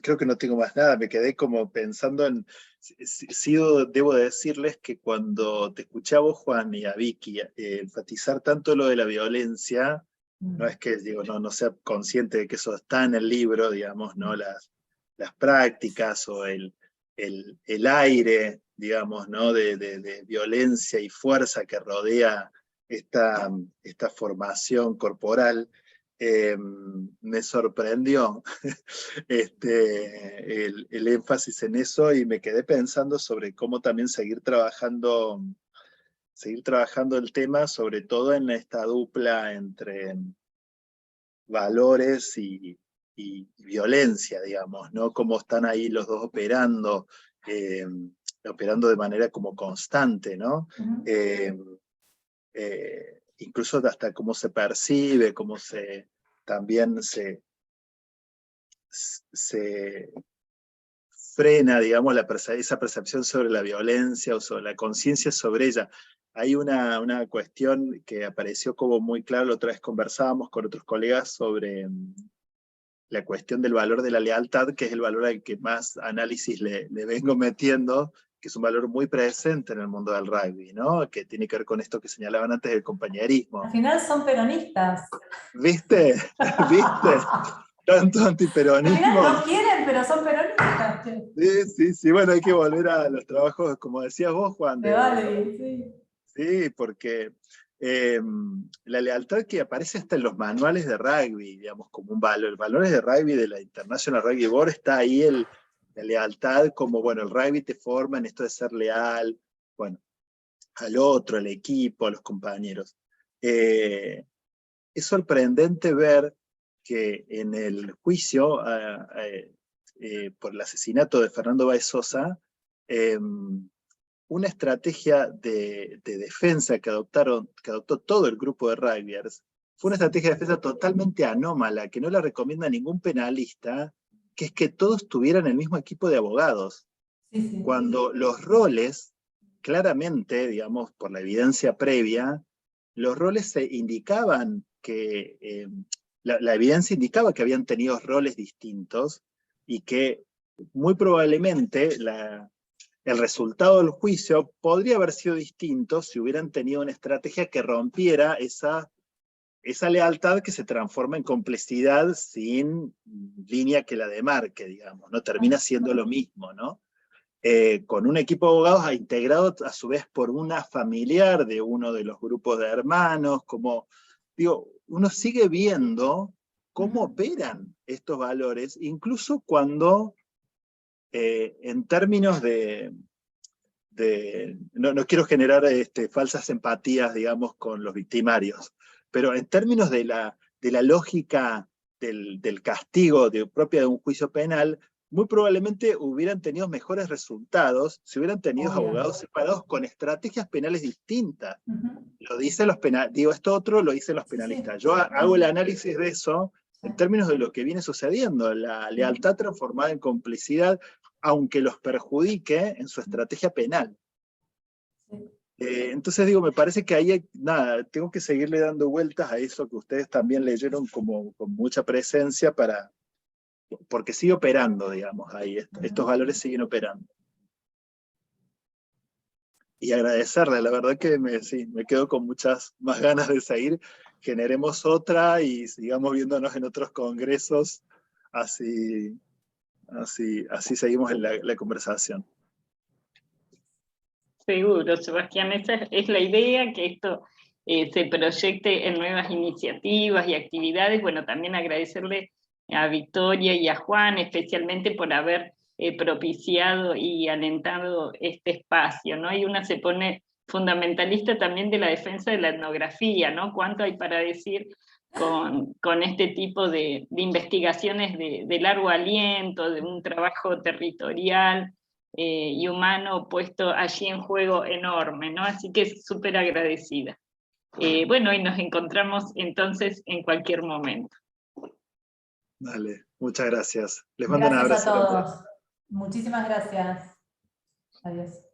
creo que no tengo más nada, me quedé como pensando en, debo decirles que cuando te escuché a vos, Juan, y a Vicky, enfatizar tanto lo de la violencia, no es que digo, no sea consciente de que eso está en el libro, digamos, ¿no? Las prácticas o el aire, digamos, ¿no? de violencia y fuerza que rodea esta formación corporal. Me sorprendió el énfasis en eso, y me quedé pensando sobre cómo también seguir trabajando el tema, sobre todo en esta dupla entre valores y violencia, digamos, ¿no? Cómo están ahí los dos operando de manera como constante, ¿no? Incluso hasta cómo se percibe, cómo también se frena, digamos, esa percepción sobre la violencia o sobre la conciencia sobre ella. Hay una cuestión que apareció como muy claro, la otra vez conversábamos con otros colegas sobre la cuestión del valor de la lealtad, que es el valor al que más análisis le vengo metiendo, que es un valor muy presente en el mundo del rugby, ¿no? Que tiene que ver con esto que señalaban antes del compañerismo. Al final son peronistas. ¿Viste? ¿Viste? Tanto antiperonismo. Al final no quieren, pero son peronistas. Sí, bueno, hay que volver a los trabajos, como decías vos, Juan. Sí, porque la lealtad que aparece hasta en los manuales de rugby, digamos, como un valor. Los valores de rugby de la International Rugby Board está ahí la lealtad como, bueno, el rugby te forma en esto de ser leal, bueno, al otro, al equipo, a los compañeros. Es sorprendente ver que en el juicio por el asesinato de Fernando Báez Sosa, una estrategia de defensa que adoptó todo el grupo de rugbyers, fue una estrategia de defensa totalmente anómala, que no la recomienda ningún penalista, que es que todos tuvieran el mismo equipo de abogados. Cuando los roles, claramente, digamos, por la evidencia previa, los roles se indicaban que, la evidencia indicaba que habían tenido roles distintos, y que muy probablemente el resultado del juicio podría haber sido distinto si hubieran tenido una estrategia que rompiera esa esa lealtad que se transforma en complicidad sin línea que la demarque, digamos, ¿no? Termina siendo lo mismo, ¿no? Con un equipo de abogados integrado a su vez por una familiar de uno de los grupos de hermanos, como, digo, uno sigue viendo cómo operan estos valores, incluso cuando en términos no quiero generar falsas empatías, digamos, con los victimarios, pero en términos de la lógica del castigo propia de un juicio penal, muy probablemente hubieran tenido mejores resultados si hubieran tenido abogados separados con estrategias penales distintas. Lo dicen los penalistas, digo esto otro, lo dicen los penalistas. Yo hago el análisis de eso en términos de lo que viene sucediendo, la lealtad transformada en complicidad, aunque los perjudique en su estrategia penal. Entonces digo, me parece que ahí, nada, tengo que seguirle dando vueltas a eso que ustedes también leyeron como con mucha presencia, porque sigue operando, digamos, ahí, estos valores siguen operando. Y agradecerle, la verdad que me quedo con muchas más ganas de seguir, generemos otra y sigamos viéndonos en otros congresos, así seguimos en la conversación. Seguro, Sebastián, esa es la idea, que esto se proyecte en nuevas iniciativas y actividades. Bueno, también agradecerle a Victoria y a Juan, especialmente por haber propiciado y alentado este espacio, ¿no? Y una se pone fundamentalista también de la defensa de la etnografía, ¿no? ¿Cuánto hay para decir con este tipo de investigaciones de largo aliento, de un trabajo territorial y humano puesto allí en juego enorme, ¿no? Así que súper agradecida. Bueno, y nos encontramos entonces en cualquier momento. Vale, muchas gracias. Les mando un abrazo. Gracias a todos. Muchísimas gracias. Adiós.